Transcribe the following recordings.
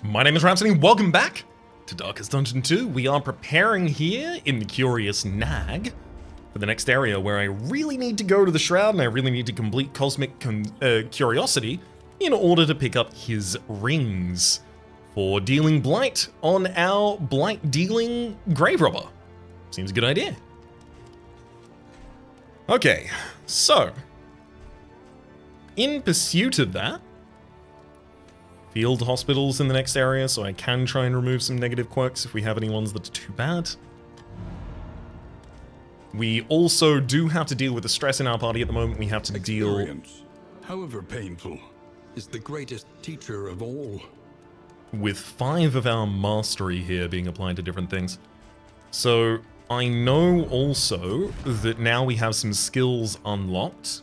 My name is Rhapsody, welcome back to Darkest Dungeon 2. We are preparing here in the Curious Nag for the next area where I really need to go to the Shroud and I really need to complete Cosmic Curiosity in order to pick up his rings for dealing Blight on our Blight-dealing Grave Robber. Seems a good idea. Okay, so in pursuit of that, field hospitals in the next area, so I can try and remove some negative quirks if we have any ones that are too bad. We also do have to deal with the stress in our party at the moment. We have to Experience, however painful, is the greatest teacher of all. With 5 of our mastery here being applied to different things. So I know also that now we have some skills unlocked.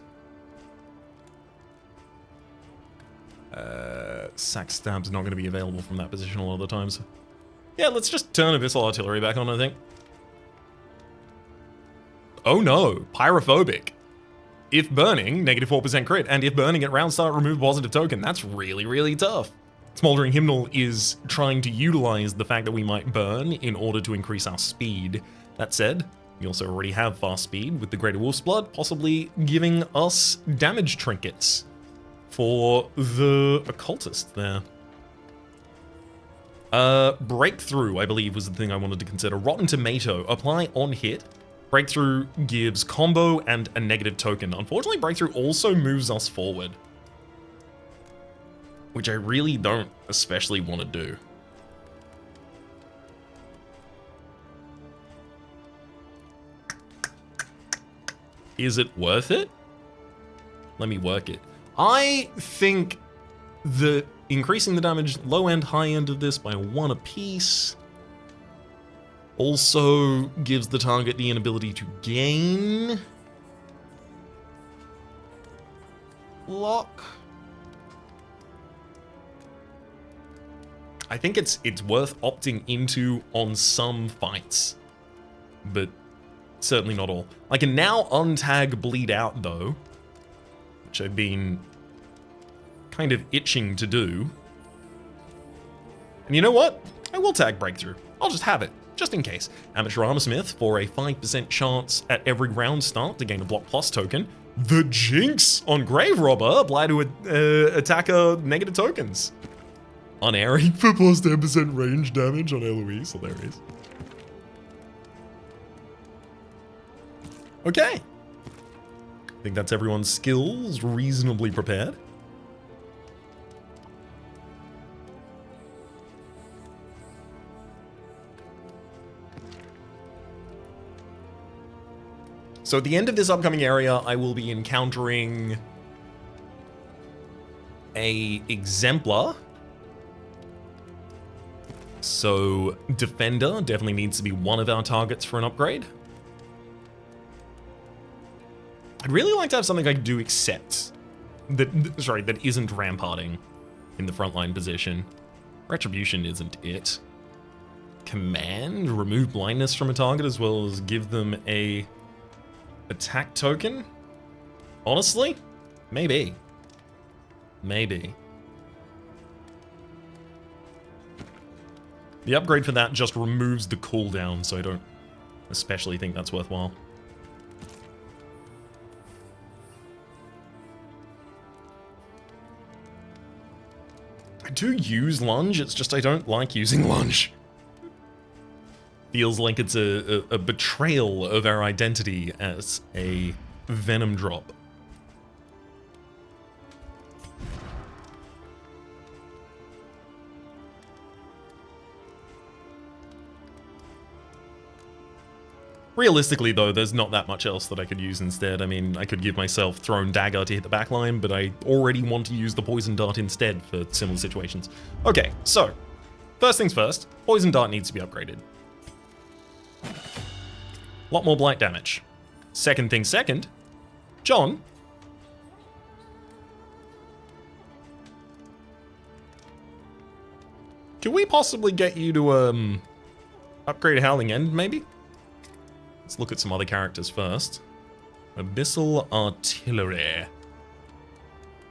Sack Stab's not going to be available from that position a lot of the times. Yeah, let's just turn Abyssal Artillery back on, I think. Oh no, Pyrophobic. If burning, negative 4% crit, and if burning at round start, remove positive token. That's really, really tough. Smoldering Hymnal is trying to utilize the fact that we might burn in order to increase our speed. That said, we also already have fast speed with the Greater Wolf's Blood, possibly giving us damage trinkets for the occultist there. Breakthrough, I believe, was the thing I wanted to consider. Rotten Tomato, apply on hit. Breakthrough gives combo and a negative token. Unfortunately, Breakthrough also moves us forward, which I really don't especially want to do. Is it worth it? Let me work it. I think that increasing the damage low end, high end of this by 1 apiece also gives the target the inability to gain lock. I think it's worth opting into on some fights, but certainly not all. I can now untag Bleed Out though, which I've been kind of itching to do. And you know what? I will tag Breakthrough. I'll just have it, just in case. Amateur Armorsmith for a 5% chance at every round start to gain a block plus token. The Jinx on Grave Robber, apply to attacker negative tokens. Unerring for plus 10% range damage on Eloise, hilarious. Okay. I think that's everyone's skills reasonably prepared. So at the end of this upcoming area, I will be encountering a Exemplar. So Defender definitely needs to be one of our targets for an upgrade. I'd really like to have something I can do except that isn't ramparting in the frontline position. Retribution isn't it. Command, remove blindness from a target as well as give them a attack token? Honestly? Maybe. Maybe. The upgrade for that just removes the cooldown, so I don't especially think that's worthwhile. I do use lunge, it's just I don't like using lunge. Feels like it's a betrayal of our identity as a venom drop. Realistically though, there's not that much else that I could use instead. I mean, I could give myself Thrown Dagger to hit the backline, but I already want to use the Poison Dart instead for similar situations. Okay, so, first things first, Poison Dart needs to be upgraded. A lot more blight damage. Second thing second, John. Can we possibly get you to, upgrade Howling End, maybe? Let's look at some other characters first. Abyssal Artillery.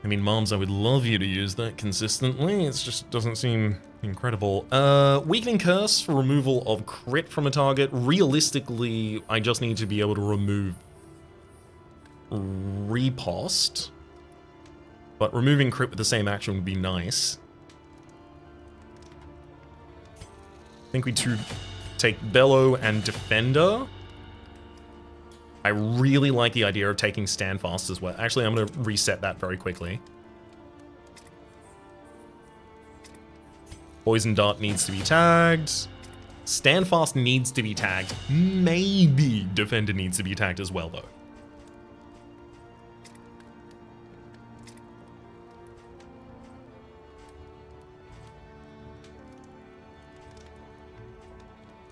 I mean, Moms, I would love you to use that consistently. It just doesn't seem incredible. Weakening Curse for removal of crit from a target. Realistically, I just need to be able to remove Riposte. But removing crit with the same action would be nice. I think we take Bellow and Defender. I really like the idea of taking Standfast as well. Actually, I'm going to reset that very quickly. Poison Dart needs to be tagged. Standfast needs to be tagged. Maybe Defender needs to be tagged as well, though.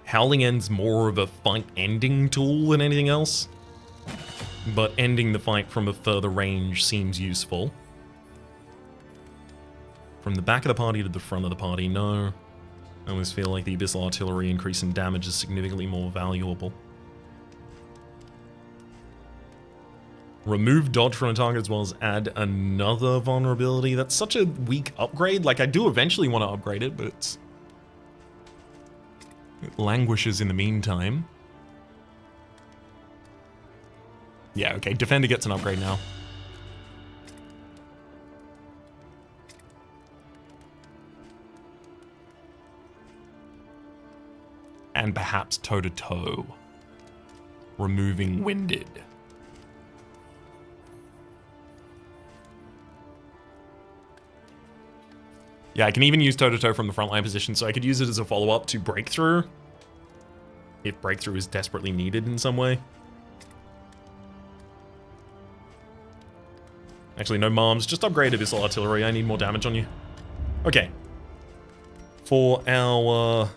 Howling End's more of a fight ending tool than anything else, but ending the fight from a further range seems useful. From the back of the party to the front of the party, no. I always feel like the Abyssal Artillery increase in damage is significantly more valuable. Remove dodge from a target as well as add another vulnerability. That's such a weak upgrade. Like, I do eventually want to upgrade it, but it languishes in the meantime. Yeah, okay, Defender gets an upgrade now. And perhaps toe-to-toe. Removing Winded. Yeah, I can even use toe-to-toe from the frontline position, so I could use it as a follow-up to Breakthrough. If Breakthrough is desperately needed in some way. Actually, no Moms, just upgrade Abyssal Artillery. I need more damage on you. Okay. For our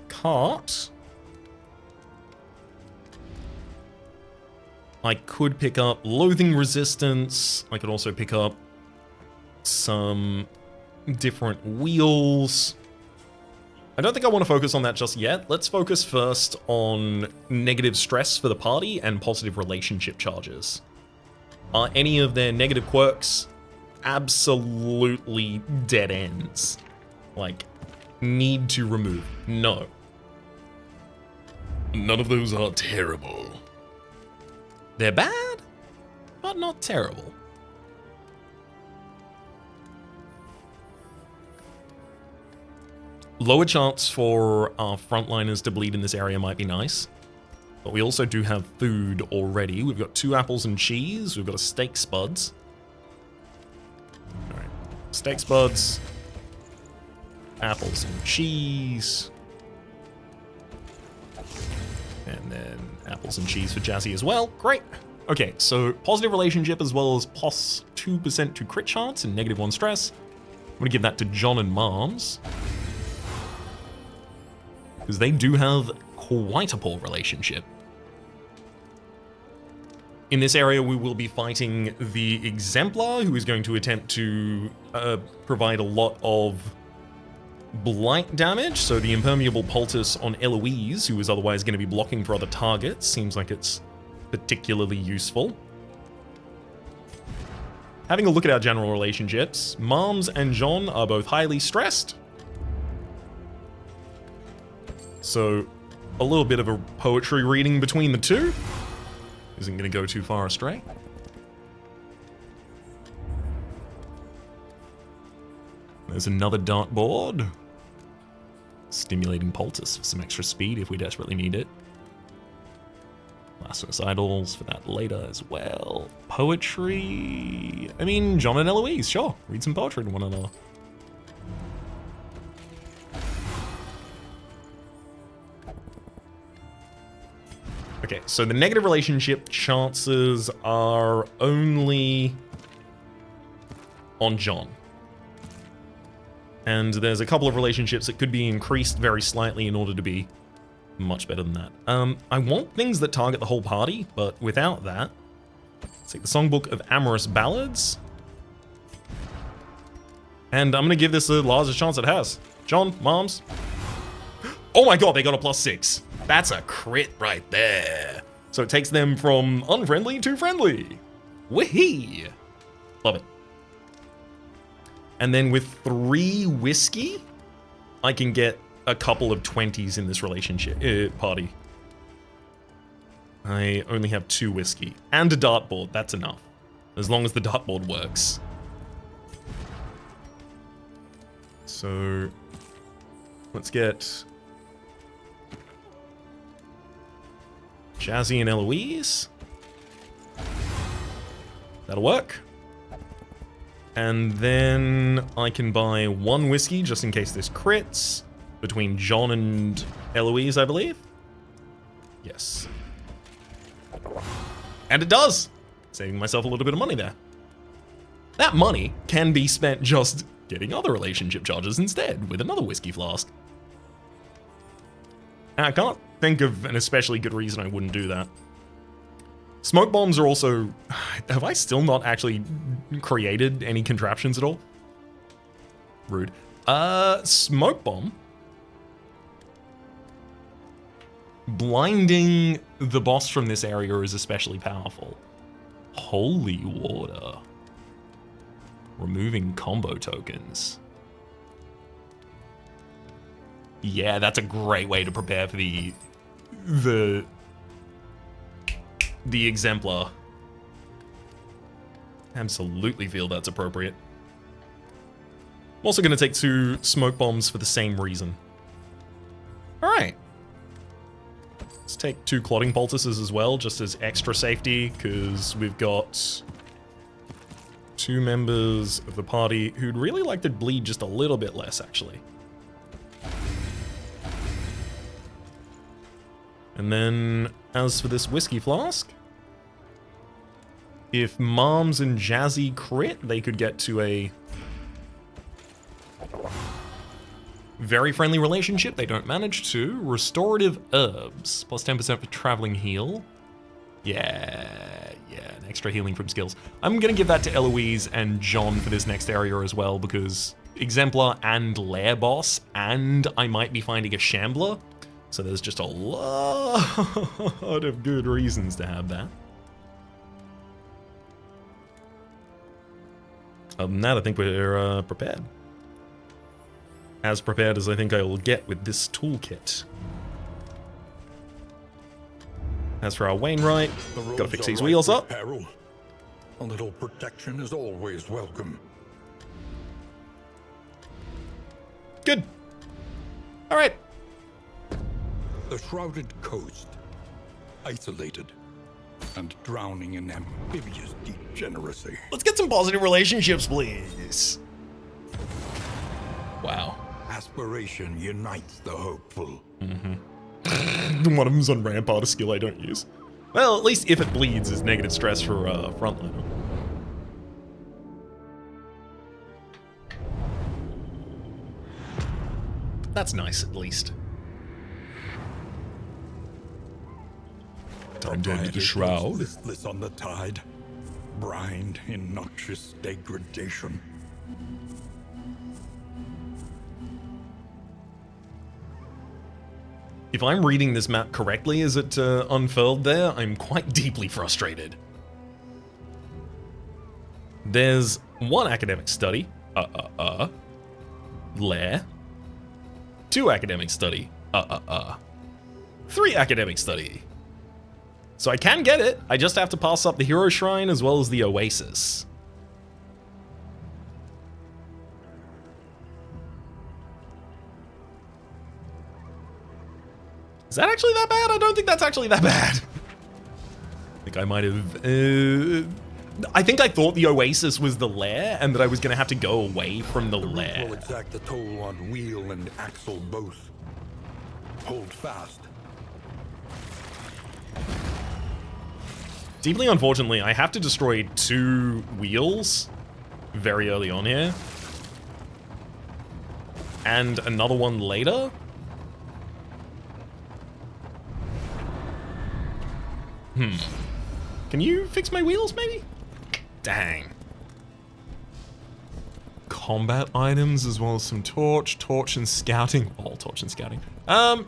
cart, I could pick up Loathing Resistance. I could also pick up some different wheels. I don't think I want to focus on that just yet. Let's focus first on negative stress for the party and positive relationship charges. Are any of their negative quirks absolutely dead ends? Like, need to remove? No. None of those are terrible. They're bad, but not terrible. Lower chance for our frontliners to bleed in this area might be nice. But we also do have food already. We've got 2 apples and cheese. We've got a steak spuds. Alright. Steak spuds. Apples and cheese. And then apples and cheese for Jazzy as well. Great. Okay, so positive relationship as well as plus 2% to crit chance and -1 stress. I'm going to give that to John and Moms. Because they do have quite a poor relationship. In this area, we will be fighting the Exemplar, who is going to attempt to provide a lot of blight damage. So the Impermeable Poultice on Eloise, who is otherwise going to be blocking for other targets, seems like it's particularly useful. Having a look at our general relationships, Moms and John are both highly stressed. So, a little bit of a poetry reading between the two. Isn't going to go too far astray. There's another dartboard. Stimulating Poultice for some extra speed if we desperately need it. Blasphemous Idols for that later as well. Poetry... I mean, John and Eloise, sure. Read some poetry to one another. Okay, so the negative relationship chances are only on John. And there's a couple of relationships that could be increased very slightly in order to be much better than that. I want things that target the whole party, but without that, let's take the Songbook of Amorous Ballads. And I'm going to give this the largest chance it has. John, Moms. Oh my god, they got a +6. That's a crit right there. So it takes them from unfriendly to friendly. Whee! Love it. And then with 3 whiskey, I can get a couple of 20s in this relationship party. I only have 2 whiskey and a dartboard. That's enough, as long as the dartboard works. So let's get Jazzy and Eloise. That'll work. And then I can buy 1 whiskey just in case this crits between John and Eloise, I believe. Yes. And it does! Saving myself a little bit of money there. That money can be spent just getting other relationship charges instead with another whiskey flask. And I can't think of an especially good reason I wouldn't do that. Smoke bombs are also... Have I still not actually created any contraptions at all? Rude. Smoke bomb. Blinding the boss from this area is especially powerful. Holy water. Removing combo tokens. Yeah, that's a great way to prepare for the exemplar. Absolutely feel that's appropriate. I'm also going to take 2 smoke bombs for the same reason. Alright. Let's take 2 clotting poultices as well, just as extra safety, because we've got 2 members of the party who'd really like to bleed just a little bit less, actually. And then, as for this whiskey flask, if Moms and Jazzy crit, they could get to a very friendly relationship. They don't manage to. Restorative herbs, plus 10% for traveling heal. Yeah, an extra healing from skills. I'm gonna give that to Eloise and John for this next area as well, because Exemplar and Lair Boss, and I might be finding a Shambler. So there's just a lot of good reasons to have that. Other than that, I think we're prepared. As prepared as I think I will get with this toolkit. As for our Wainwright, gotta fix these wheels up. Peril. A little protection is always welcome. Good. All right. The shrouded coast, isolated and drowning in amphibious degeneracy. Let's get some positive relationships, please. Wow. Aspiration unites the hopeful. One of them's on Rampart, a skill I don't use. Well, at least if it bleeds, is negative stress for frontliner. That's nice, at least. Time to enter the Shroud. Listless on the tide, brined in noxious degradation. If I'm reading this map correctly as it unfurled there, I'm quite deeply frustrated. There's 1 academic study, Lair. 2 academic study, 3 academic study. So I can get it, I just have to pass up the Hero Shrine as well as the Oasis. Is that actually that bad? I don't think that's actually that bad. I think I might have... I think I thought the Oasis was the lair, and that I was going to have to go away from the lair. Will exact the toll on wheel and axle both. Hold fast. Deeply unfortunately, I have to destroy 2 wheels very early on here. And another one later. Can you fix my wheels, maybe? Dang. Combat items as well as some torch and scouting. Oh, torch and scouting.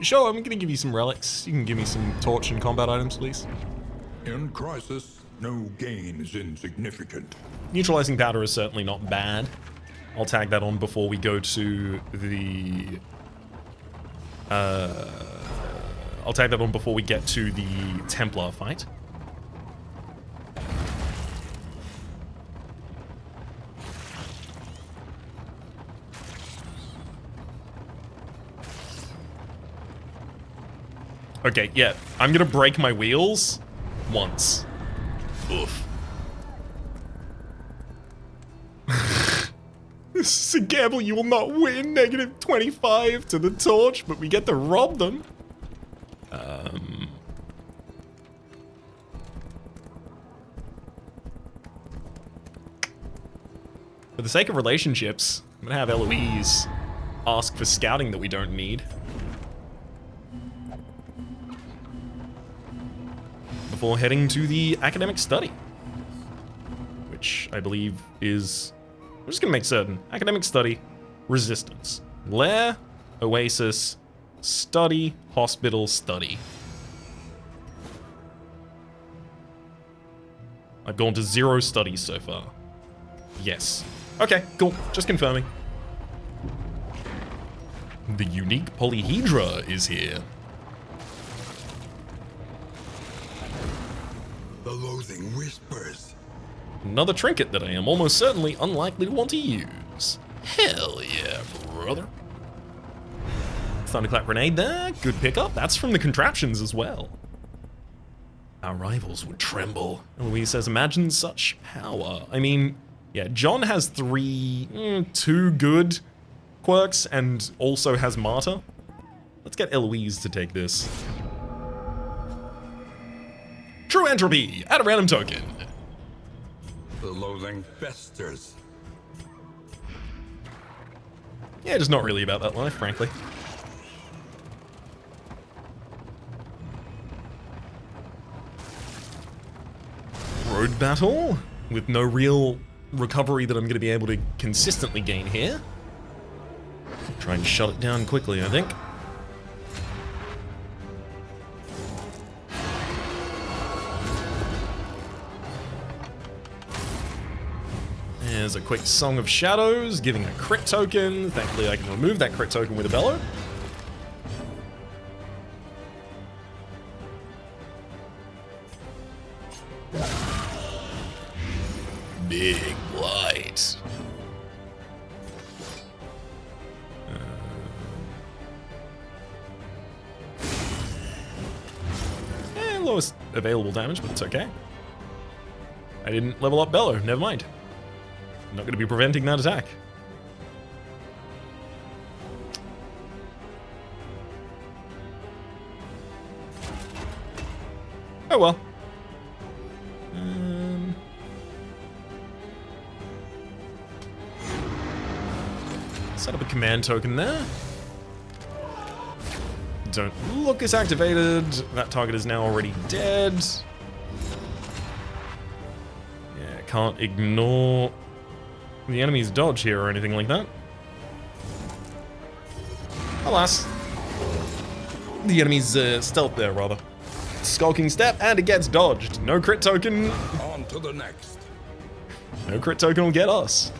Sure, I'm gonna give you some relics. You can give me some torch and combat items, please. In crisis, no gain is insignificant. neutralizing powder is certainly not bad. I'll tag that on before we go to the... I'll tag that on before we get to the Templar fight. Okay, yeah, I'm gonna break my wheels once. Oof. This is a gamble you will not win. Negative 25 to the torch, but we get to rob them. For the sake of relationships, I'm gonna have Eloise ask for scouting that we don't need. Before heading to the academic study. Which I believe is... I'm just gonna make certain. Academic study, resistance. Lair, oasis, study, hospital, study. I've gone to 0 studies so far. Yes. Okay, cool. Just confirming. The unique polyhedra is here. The loathing whispers. Another trinket that I am almost certainly unlikely to want to use. Hell yeah, brother. Thunderclap grenade there. Good pickup. That's from the contraptions as well. Our rivals would tremble. Eloise says, imagine such power. I mean, yeah, John has 2 good quirks and also has Martyr. Let's get Eloise to take this. True entropy. Add a random token. The loathing festers. Yeah, just not really about that life, frankly. Road battle with no real recovery that I'm going to be able to consistently gain here. Try and shut it down quickly, I think. There's a quick Song of Shadows, giving a crit token. Thankfully, I can remove that crit token with a bellow. Big blight. Lowest available damage, but it's okay. I didn't level up bellow. Never mind. I'm not going to be preventing that attack. Oh well. Set up a command token there. Don't look as activated. That target is now already dead. Yeah, can't ignore the enemy's dodge here or anything like that. Alas. The enemy's stealth there, rather. Skulking step, and it gets dodged. No crit token. On to the next. No crit token will get us.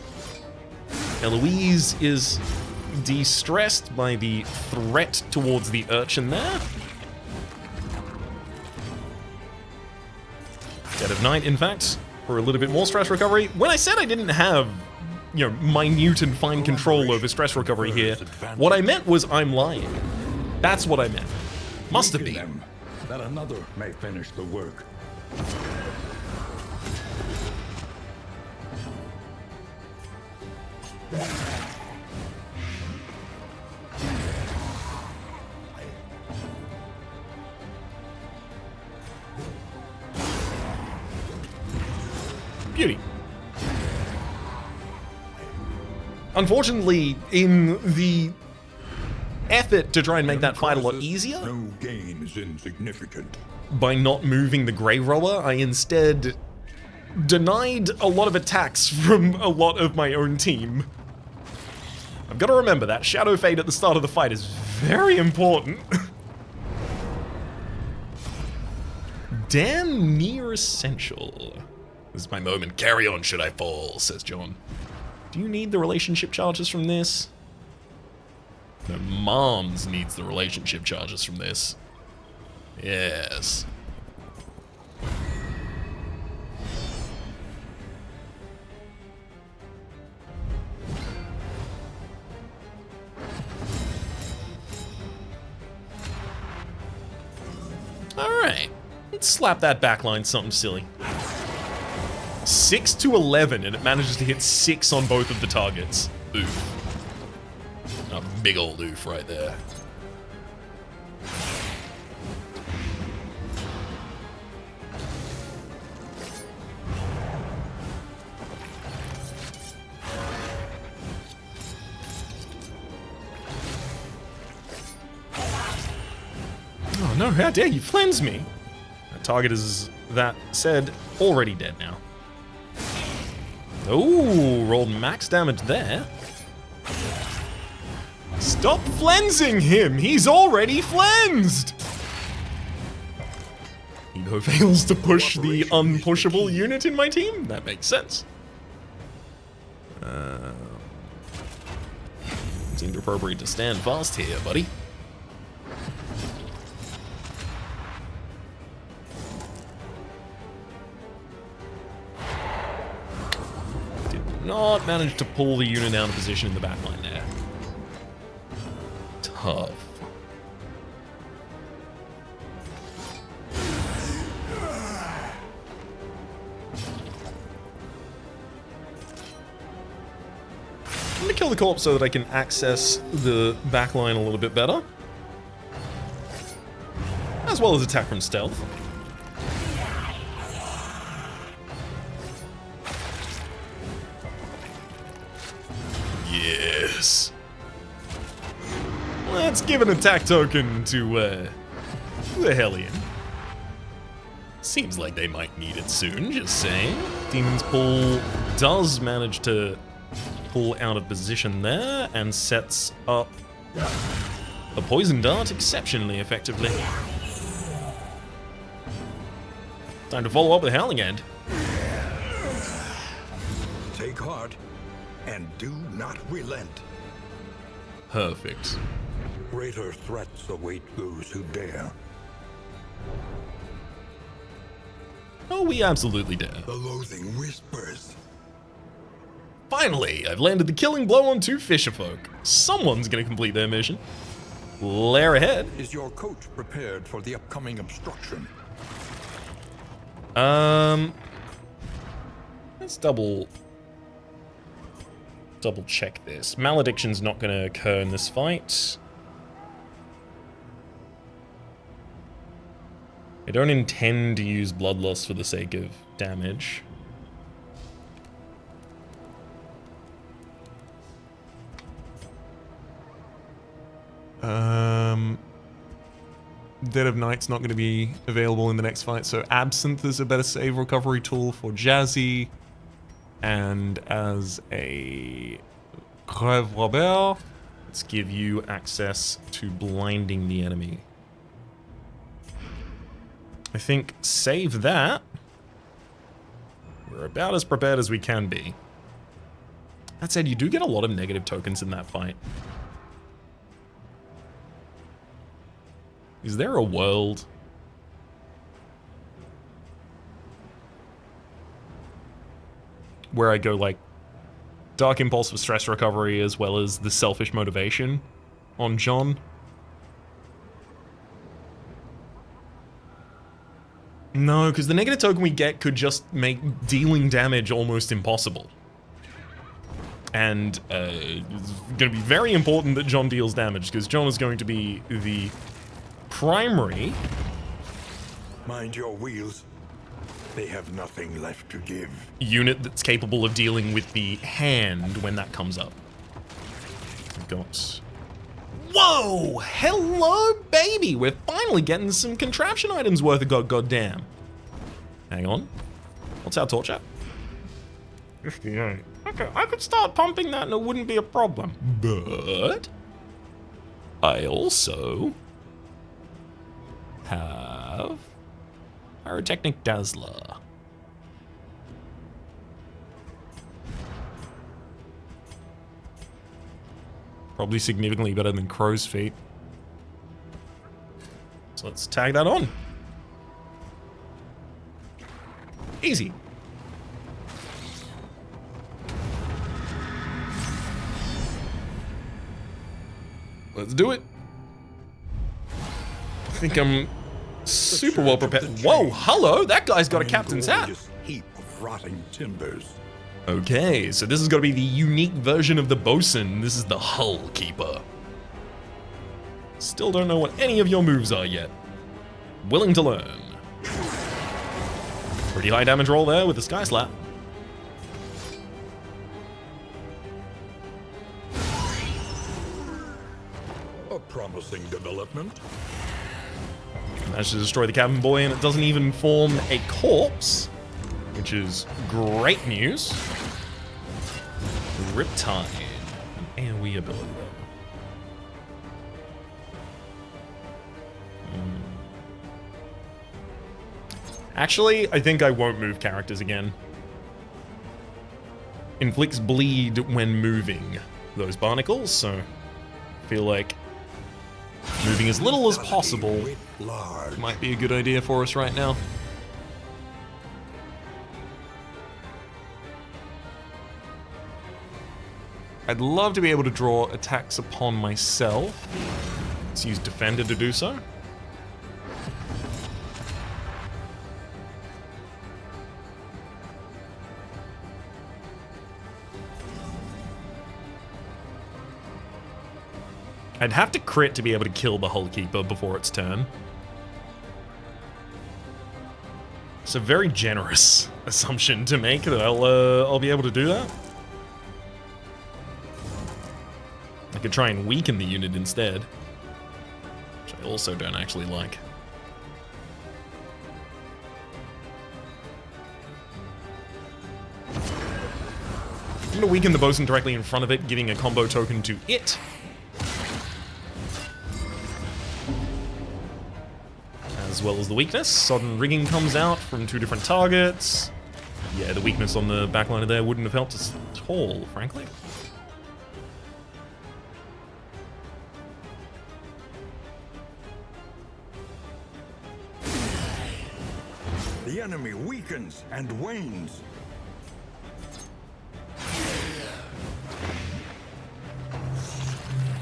Eloise is de-stressed by the threat towards the urchin there. Dead of Night, in fact, for a little bit more stress recovery. When I said I didn't have, you know, minute and fine control over stress recovery here, what I meant was I'm lying. That's what I meant. Must have been. That another may finish the work. Beauty. Unfortunately, in the effort to try and make that fight a lot easier, no gain is insignificant. By not moving the Grey Roller, I instead denied a lot of attacks from a lot of my own team. I've got to remember that Shadow Fade at the start of the fight is very important. Damn near essential. This is my moment. Carry on, should I fall, says John. Do you need the relationship charges from this? No, Moms needs the relationship charges from this. Yes. Alright. Let's slap that backline something silly. 6 to 11, and it manages to hit 6 on both of the targets. Oof. A big old oof right there. Oh no, how dare you cleanse me? That target is, that said, already dead now. Oh, rolled max damage there. Stop flensing him! He's already flensed! Ego fails to push the unpushable unit in my team? That makes sense. Seemed appropriate to stand fast here, buddy. Not managed to pull the unit out of position in the backline there. Tough. I'm gonna kill the corpse so that I can access the backline a little bit better. As well as attack from stealth. Yes. Let's give an attack token to the Hellion. Seems like they might need it soon, just saying. Demon's Pull does manage to pull out of position there and sets up a Poison Dart exceptionally effectively. Time to follow up with Howling End. Take heart and do not relent. Perfect. Greater threats await those who dare. Oh, we absolutely dare. The loathing whispers. Finally, I've landed the killing blow on 2 fisherfolk. Someone's gonna complete their mission. Lair ahead. Is your coach prepared for the upcoming obstruction? Let's double check this. Malediction's not gonna occur in this fight. I don't intend to use Bloodlust for the sake of damage. Dead of Night's not going to be available in the next fight, so Absinthe is a better save recovery tool for Jazzy. And as a Crève Robert, let's give you access to blinding the enemy. I think save that. We're about as prepared as we can be. That said, you do get a lot of negative tokens in that fight. Is there a world where I go like Dark Impulse for stress recovery as well as the selfish motivation on John? No, because the negative token we get could just make dealing damage almost impossible. And it's going to be very important that John deals damage, because John is going to be the primary... Mind your wheels. They have nothing left to give. ...unit that's capable of dealing with the hand when that comes up. We've got... Whoa! Hello, baby! We're finally getting some contraption items worth of goddamn. Hang on. What's our torch at? 58. Okay, I could start pumping that and it wouldn't be a problem. But... I also... have... Pyrotechnic Dazzler. Probably significantly better than crow's feet. So let's tag that on. Easy. Let's do it. I think I'm super well prepared. Whoa, hello, that guy's got a captain's hat. Heap of rotting timbers. Okay, so this is going to be the unique version of the bosun. This is the Hull Keeper. Still don't know what any of your moves are yet. Willing to learn. Pretty high damage roll there with the Sky Slap. A promising development. Managed to destroy the cabin boy, and it doesn't even form a corpse, which is great news. Riptide, an AoE ability though. Actually, I think I won't move characters again. Inflicts bleed when moving those barnacles, so I feel like moving as little as possible might be a good idea for us right now. I'd love to be able to draw attacks upon myself. Let's use Defender to do so. I'd have to crit to be able to kill the Hull Keeper before its turn. It's a very generous assumption to make that I'll be able to do that. I could try and weaken the unit instead, which I also don't actually like. I'm going to weaken the bosun directly in front of it, giving a combo token to it. As well as the weakness. Sodden Rigging comes out from 2 different targets. Yeah, the weakness on the backliner there wouldn't have helped us at all, frankly. The enemy weakens and wanes.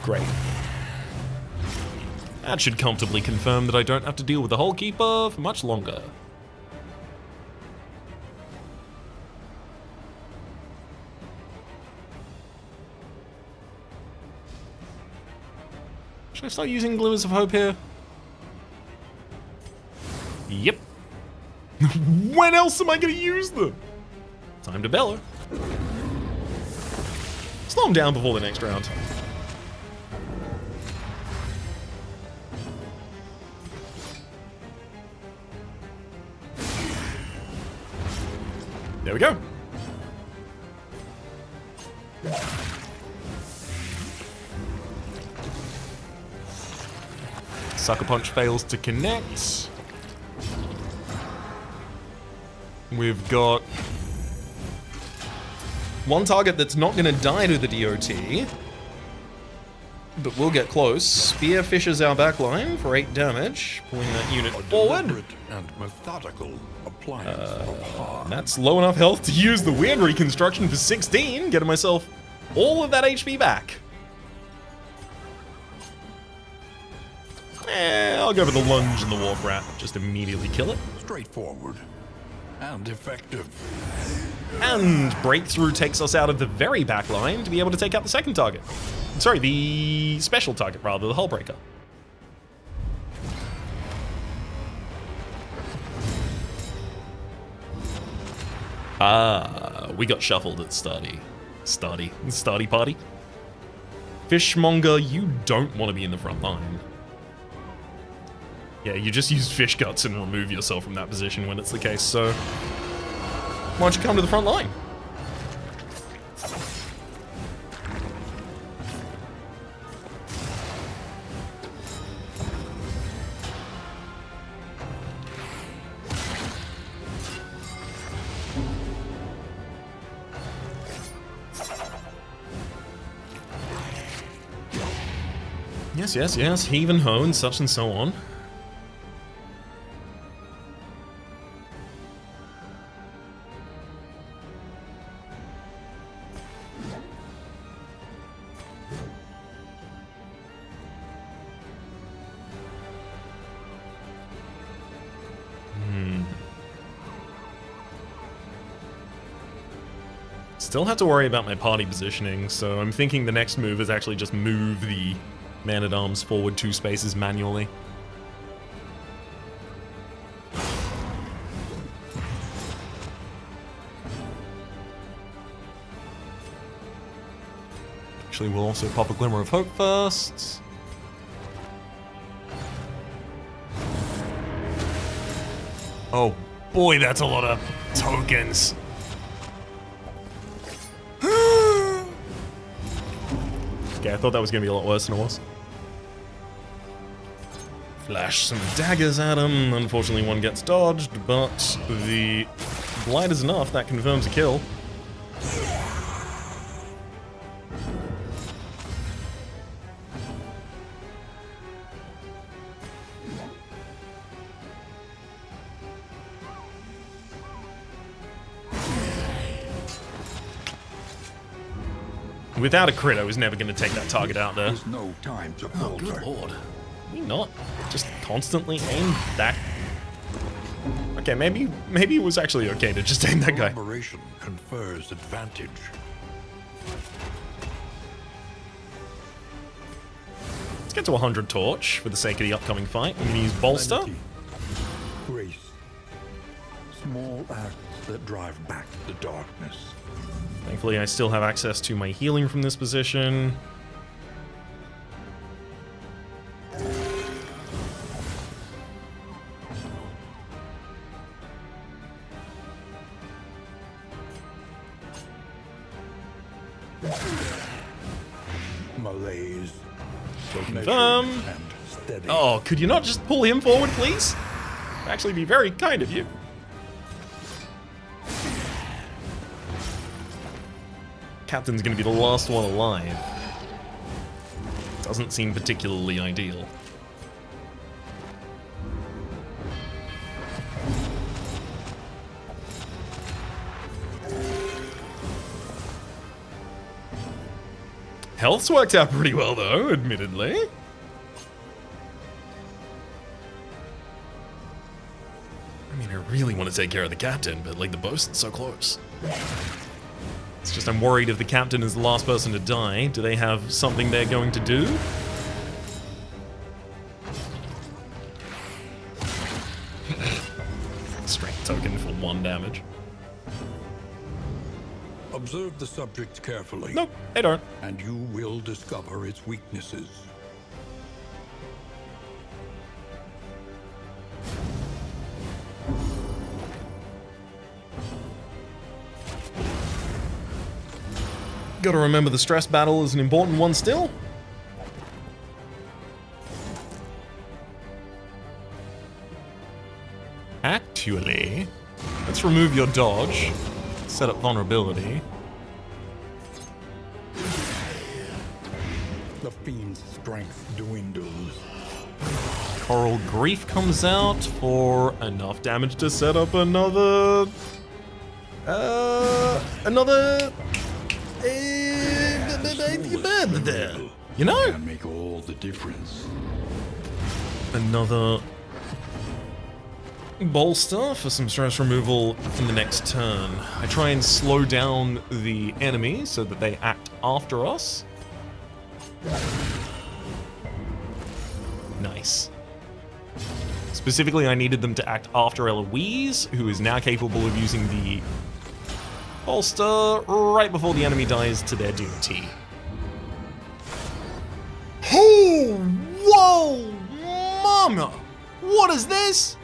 Great. That should comfortably confirm that I don't have to deal with the Hull Keeper for much longer. Should I start using Glimmers of Hope here? Yep. When else am I going to use them? Time to bellow. Slow him down before the next round. There we go. Sucker Punch fails to connect. We've got one target that's not going to die to the DOT, but we'll get close. Spear fishes our backline for 8 damage, pulling that unit forward. And methodical appliance of harm. That's low enough health to use the weird reconstruction for 16, getting myself all of that HP back. I'll go for the lunge and the Warp Rat. Just immediately kill it. Straightforward and effective. And Breakthrough takes us out of the very back line to be able to take out the second target. Sorry, the special target, rather, the Hullbreaker. Ah, we got shuffled at Stardy party. Fishmonger, you don't want to be in the front line. Yeah, you just use fish guts and remove yourself from that position when it's the case, so why don't you come to the front line? Yes, yes, yes. Heave and hoe and such and so on. Still have to worry about my party positioning, so I'm thinking the next move is actually just move the man-at-arms forward 2 spaces manually. Actually, we'll also pop a Glimmer of Hope first. Oh boy, that's a lot of tokens. Okay, I thought that was going to be a lot worse than it was. Flash some daggers at him. Unfortunately, one gets dodged, but the blight is enough. That confirms a kill. Without a crit, I was never going to take that target out there. There's no time to Oh, good lord. Can you not just constantly aim that? Okay, maybe it was actually okay to just aim that guy. Collaboration confers advantage. Let's get to 100 torch for the sake of the upcoming fight. I'm going to use bolster. Lenity, grace, small acts that drive back the darkness. Thankfully, I still have access to my healing from this position. Malaise. Confirm. And steady. Oh, could you not just pull him forward, please? That'd actually be very kind of you. Captain's gonna be the last one alive. Doesn't seem particularly ideal. Health's worked out pretty well though, admittedly. I mean, I really want to take care of the captain, but like the bosun's so close. It's just I'm worried if the captain is the last person to die, do they have something they're going to do? Strength token for 1 damage. Observe the subject carefully. Nope, I don't. And you will discover its weaknesses. Gotta remember the stress battle is an important one still. Actually, let's remove your dodge. Set up vulnerability. The fiend's strength dwindles. Coral Grief comes out for enough damage to set up another... You know? Can make all the difference. Another bolster for some stress removal in the next turn. I try and slow down the enemy so that they act after us. Nice. Specifically, I needed them to act after Eloise, who is now capable of using the bolster right before the enemy dies to their DOT. Oh, whoa, mama! What is this?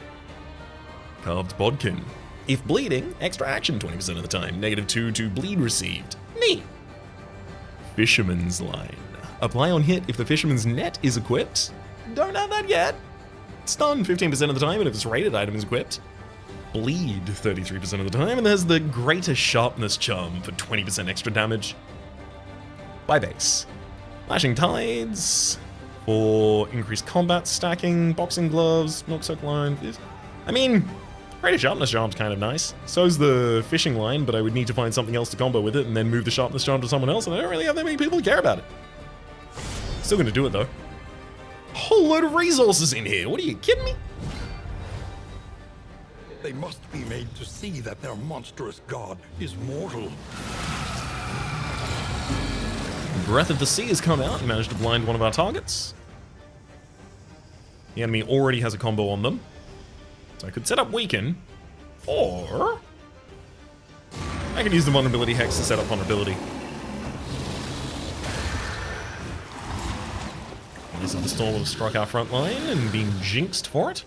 Carved bodkin. If bleeding, extra action 20% of the time. -2 to bleed received. Neat. Fisherman's line. Apply on hit if the fisherman's net is equipped. Don't have that yet. Stun 15% of the time, and if its rated item is equipped. Bleed 33% of the time, and there's the greater sharpness charm for 20% extra damage. By base. Lashing Tides, for increased combat stacking, boxing gloves, milk soak line. I mean, greater sharpness charm's kind of nice. So's the fishing line, but I would need to find something else to combo with it and then move the sharpness charm to someone else, and I don't really have that many people who care about it. Still gonna do it though. Whole load of resources in here. What are you kidding me? They must be made to see that their monstrous god is mortal. Breath of the Sea has come out and managed to blind one of our targets. The enemy already has a combo on them. So I could set up Weaken, or I could use the Vulnerability Hex to set up Vulnerability. These are the Storm have struck our front line and been jinxed for it.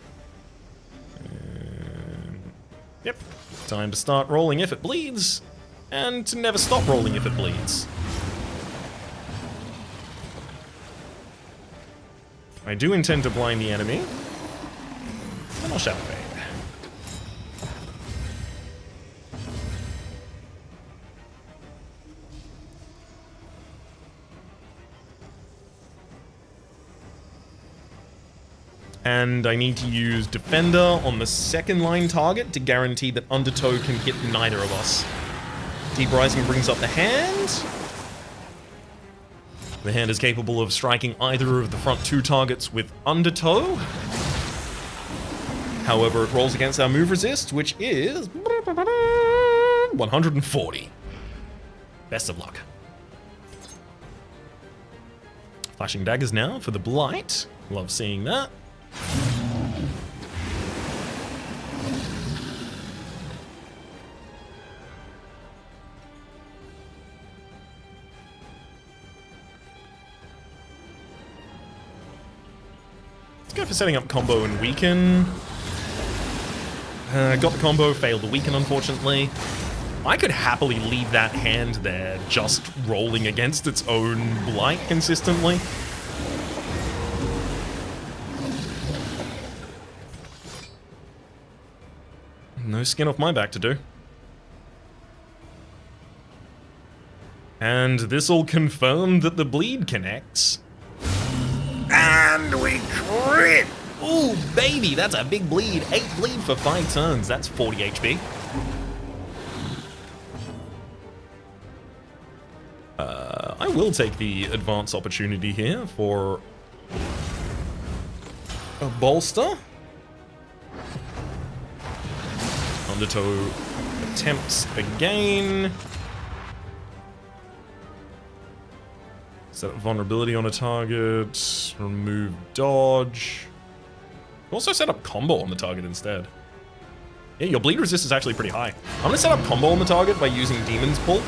Yep, time to start rolling if it bleeds, and to never stop rolling if it bleeds. I do intend to blind the enemy, and I'll Shadow Fade. And I need to use Defender on the second line target to guarantee that Undertow can hit neither of us. Deep Rising brings up the hand. The hand is capable of striking either of the front two targets with Undertow. However, it rolls against our move resist, which is 140. Best of luck. Flashing daggers now for the Blight. Love seeing that. Let's go for setting up combo and weaken. Got the combo, failed the weaken, unfortunately. I could happily leave that hand there, just rolling against its own blight consistently. No skin off my back to do. And this'll confirm that the bleed connects. And we crit! Ooh, baby, that's a big bleed. 8 bleed for 5 turns. That's 40 HP. I will take the advance opportunity here for a bolster. Undertow attempts again. Set up vulnerability on a target. Remove dodge. Also set up combo on the target instead. Yeah, your bleed resist is actually pretty high. I'm gonna set up combo on the target by using Demon's Pull.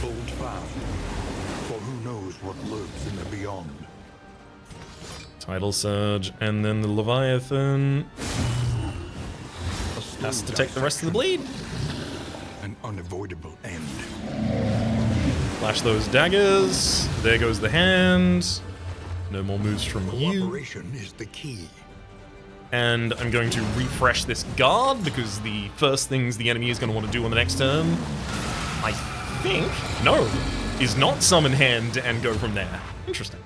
Hold fast, for who knows what lurks in the beyond. Tidal Surge, and then the Leviathan has to take the rest of the bleed. An unavoidable end. Flash those daggers. There goes the hand. No more moves from you. Cooperation is the key. And I'm going to refresh this guard because the first things the enemy is going to want to do on the next turn, I think, no, is not summon hand and go from there. Interesting.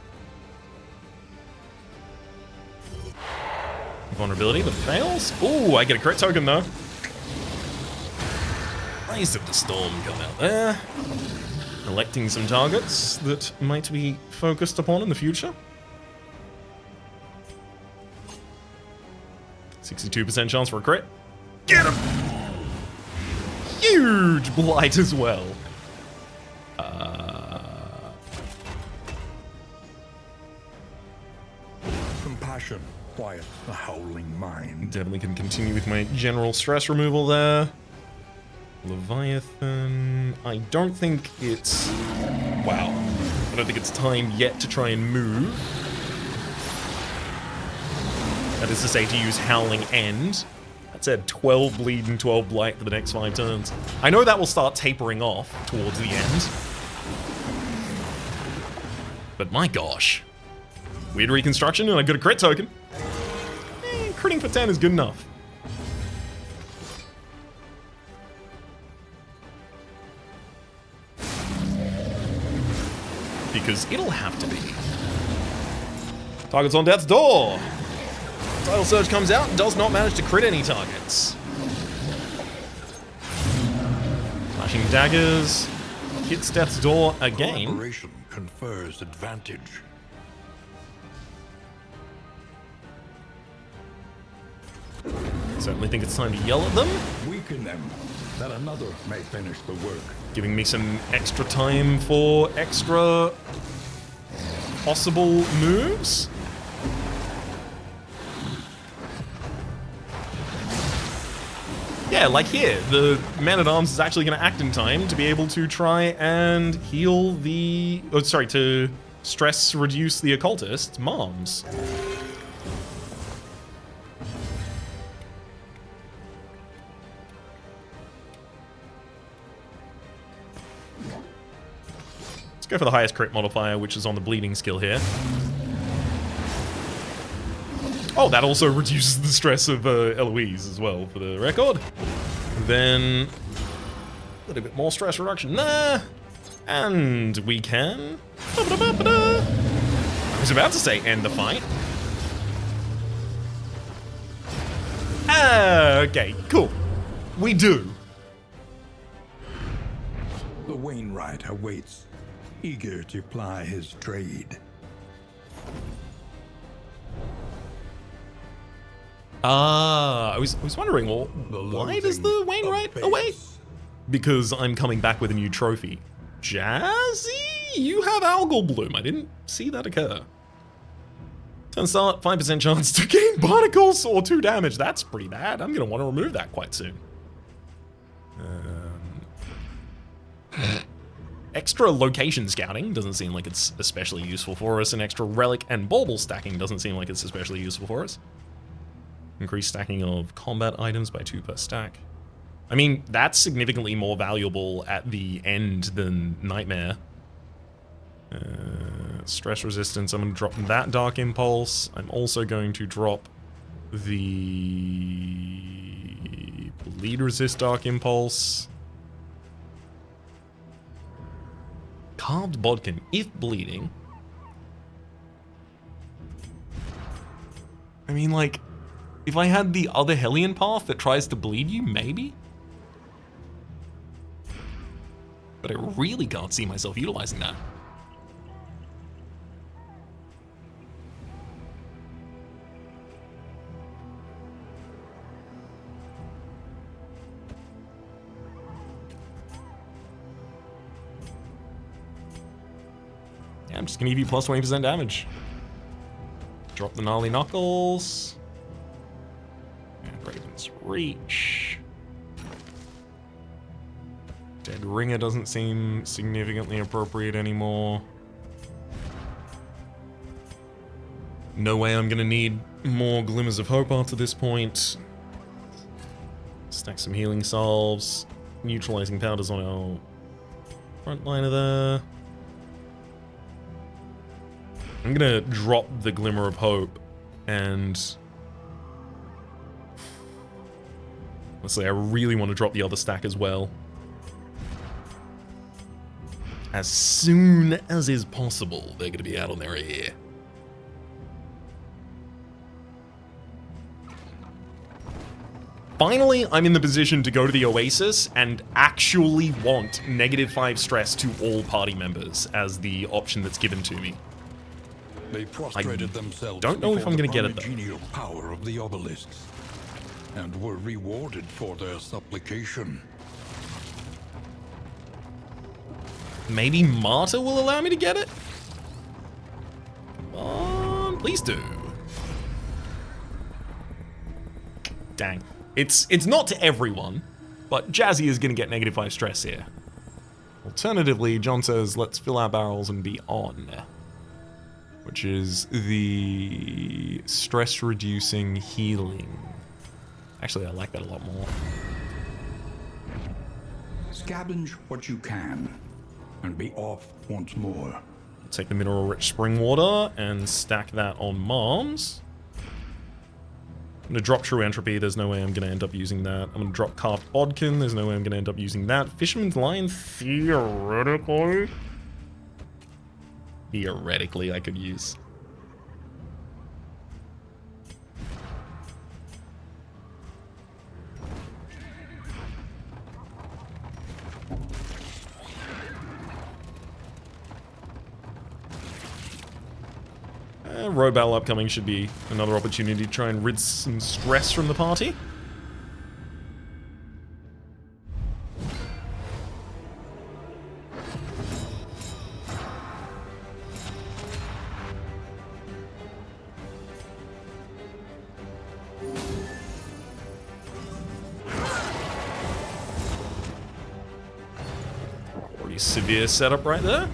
Vulnerability, but fails. Ooh, I get a crit token though. Rise of the Storm come out there. Electing some targets that might be focused upon in the future. 62% chance for a crit. Get him! Huge blight as well. Compassion. Quiet the howling mind. Definitely can continue with my general stress removal there. Leviathan. I don't think it's... Wow. I don't think it's time yet to try and move. That is to say, to use Howling End. That said 12 bleed and 12 blight for the next 5 turns. I know that will start tapering off towards the end. But my gosh. Weird reconstruction and I got a crit token. Critting for 10 is good enough. because it'll have to be. Targets on death's door. Tidal Surge comes out and does not manage to crit any targets. Flashing daggers. Hits death's door again. Collaboration confers advantage. Certainly think it's time to yell at them. Weaken them, that another may finish the work. Giving me some extra time for extra possible moves. Yeah, like here, the Man-at-Arms is actually going to act in time to be able to try and heal the... Oh, sorry, to stress reduce the occultist's moms. Let's go for the highest crit modifier, which is on the bleeding skill here. Oh, that also reduces the stress of Eloise as well, for the record. Then a little bit more stress reduction there. And we can... I was about to say end the fight. Okay, cool. We do. The Wainwright awaits, eager to ply his trade. I was wondering, well, why does the Wainwright await? Because I'm coming back with a new trophy. Jazzy, you have Algal Bloom. I didn't see that occur. Turn start, 5% chance to gain particles or 2 damage. That's pretty bad. I'm going to want to remove that quite soon. Extra location scouting doesn't seem like it's especially useful for us, and extra relic and bauble stacking doesn't seem like it's especially useful for us. Increased stacking of combat items by 2 per stack. I mean, that's significantly more valuable at the end than Nightmare. Stress resistance, I'm going to drop that Dark Impulse. I'm also going to drop the Bleed Resist Dark Impulse. Carved Bodkin, if bleeding. I mean, like, if I had the other Hellion path that tries to bleed you, maybe? But I really can't see myself utilizing that. Yeah, I'm just gonna give you plus 20% damage. Drop the Gnarly Knuckles. And Raven's Reach. Dead Ringer doesn't seem significantly appropriate anymore. No way I'm gonna need more Glimmers of Hope after this point. Stack some healing salves. Neutralizing powders on our front liner there. I'm gonna drop the Glimmer of Hope, and let's say I really want to drop the other stack as well. As soon as is possible, they're gonna be out on their ear. Finally, I'm in the position to go to the Oasis and actually want -5 stress to all party members as the option that's given to me. They prostrated themselves. Don't know if I'm gonna get it though. Genial power of the obelisks, and were rewarded for their supplication. Maybe Martyr will allow me to get it? Come on, please do. Dang. It's not to everyone, but Jazzy is gonna get -5 stress here. Alternatively, John says, let's fill our barrels and be on. Which is the stress-reducing healing. Actually, I like that a lot more. Scavenge what you can, and be off once more. Take the mineral-rich spring water and stack that on Moms. I'm gonna drop True Entropy, there's no way I'm gonna end up using that. I'm gonna drop Carved Bodkin, there's no way I'm gonna end up using that. Fisherman's Line, theoretically. theoretically I could use. Road battle upcoming should be another opportunity to try and rid some stress from the party. Pretty severe setup right there.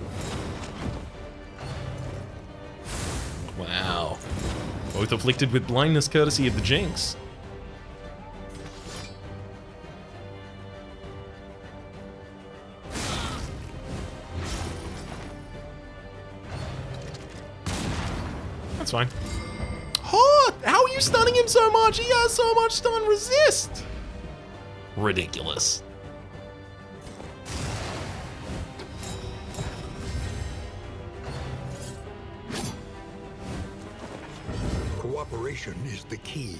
Wow. Both afflicted with blindness courtesy of the Jinx. That's fine. Oh, how are you stunning him so much? He has so much stun resist. Ridiculous. Cooperation is the key.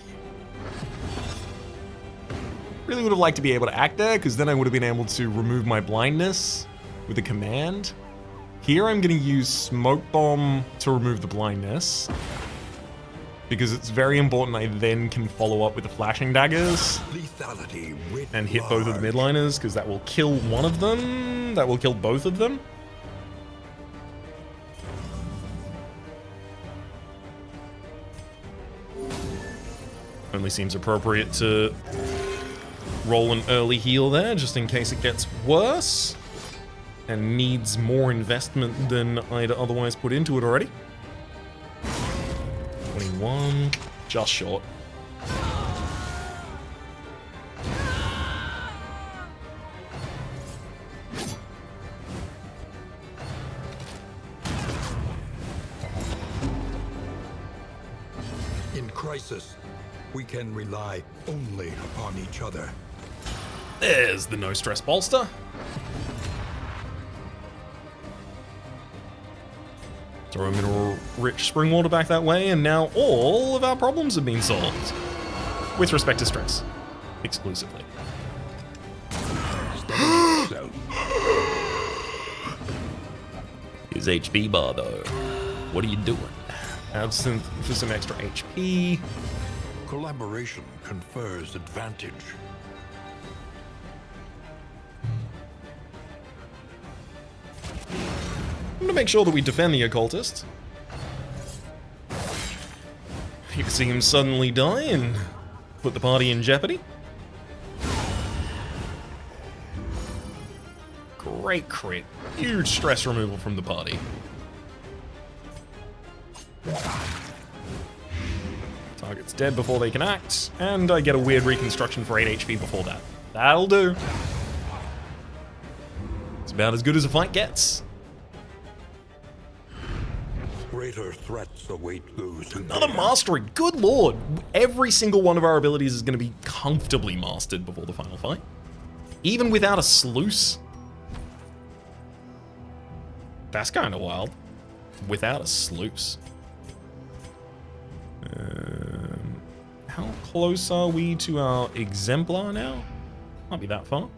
Really would have liked to be able to act there, because then I would have been able to remove my blindness with a command. Here I'm going to use Smoke Bomb to remove the blindness, because it's very important I then can follow up with the Flashing Daggers Lethality and hit both of the midliners, because that will kill one of them, that will kill both of them. Only seems appropriate to roll an early heal there, just in case it gets worse and needs more investment than I'd otherwise put into it already. 21, just short. In crisis, we can rely only upon each other. There's the no stress bolster. Throw a mineral-rich spring water back that way, and now all of our problems have been solved. With respect to stress. Exclusively. His HP bar, though. What are you doing? Absinthe for some extra HP. Collaboration confers advantage. I'm gonna make sure that we defend the occultist. You can see him suddenly die and put the party in jeopardy. Great crit. Huge stress removal from the party. Target's dead before they can act, and I get a weird reconstruction for 8 HP before that. That'll do. It's about as good as a fight gets. Greater threats await those who Another dare. mastery. Good lord. Every single one of our abilities is going to be comfortably mastered before the final fight. Even without a sluice. That's kind of wild. Without a sluice. How close are we to our exemplar now? Can't be that far.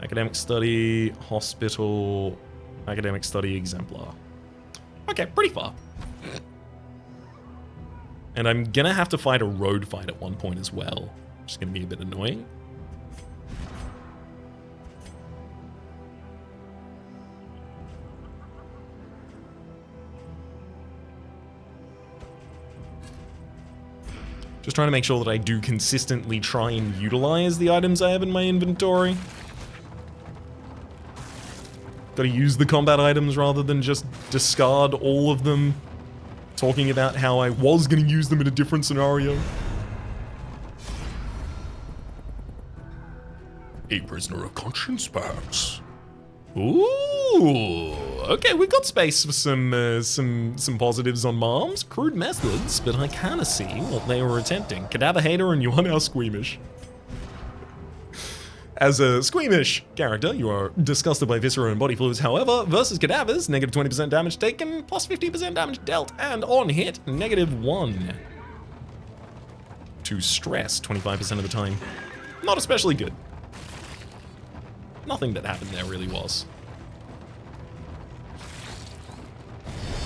Academic study, hospital, academic study, exemplar. Okay, pretty far. And I'm gonna have to fight a road fight at one point as well, which is gonna be a bit annoying. Just trying to make sure that I do consistently try and utilize the items I have in my inventory. Gotta use the combat items rather than just discard all of them. Talking about how I was gonna use them in a different scenario. A prisoner of conscience, perhaps. Ooh, okay, we've got space for some positives on Moms. Crude methods, but I kinda see what they were attempting. Cadaver hater and you are now squeamish. As a squeamish character, you are disgusted by viscera and body fluids. However, versus cadavers, negative 20% damage taken, plus 15% damage dealt, and on hit, -1. To stress 25% of the time. Not especially good. Nothing that happened there really was.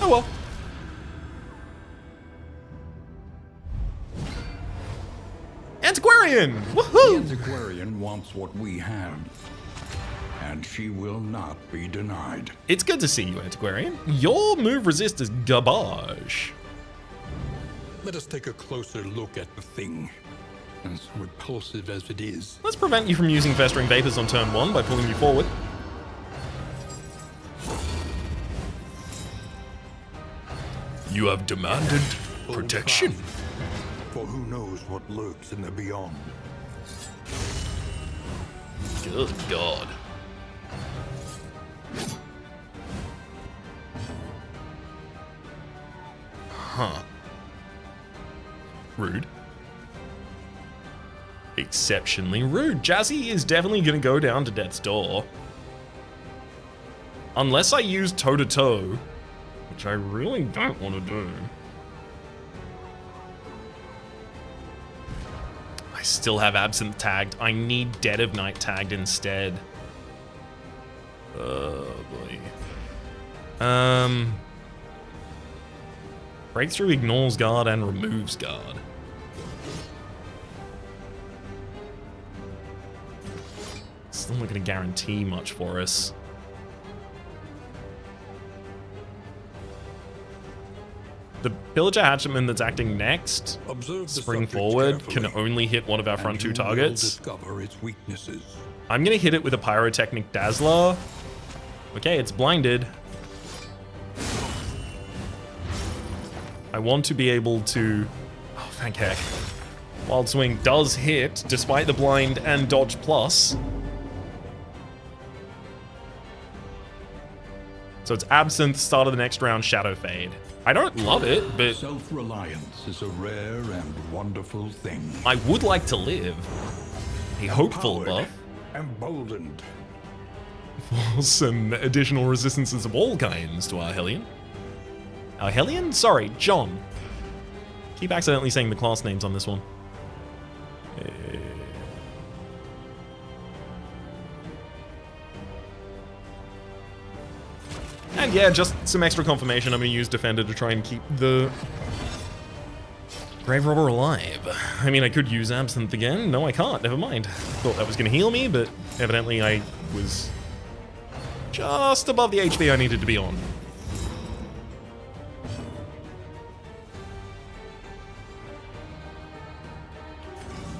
Oh well. Antiquarian! Woohoo! The Antiquarian wants what we have, and she will not be denied. It's good to see you, Antiquarian. Your move resist is garbage. Let us take a closer look at the thing, as repulsive as it is. Let's prevent you from using Festering Vapors on turn 1 by pulling you forward. You have demanded protection. For who knows what lurks in the beyond. Good God. Huh. Rude. Exceptionally rude. Jazzy is definitely going to go down to death's door. Unless I use toe-to-toe, which I really don't want to do. I still have Absinthe tagged. I need Dead of Night tagged instead. Oh boy. Breakthrough ignores guard and removes guard. Still not going to guarantee much for us. The Pillager Hatchetman that's acting next, spring forward, can only hit one of our front 2 targets. Discover its weaknesses. I'm going to hit it with a Pyrotechnic Dazzler. Okay, it's blinded. I want to be able to... Oh, thank heck. Wild Swing does hit, despite the blind and dodge plus. So it's Absinthe, start of the next round, Shadow Fade. I don't love it, but... Self-reliance is a rare and wonderful thing. I would like to live. A hopeful buff. Emboldened. For some additional resistances of all kinds to our Hellion. Our Hellion? Sorry, John. Keep accidentally saying the class names on this one. And yeah, just some extra confirmation. I'm going to use Defender to try and keep the Grave Robber alive. I mean, I could use Absinthe again. No, I can't. Never mind. Thought that was going to heal me, but evidently I was just above the HP I needed to be on.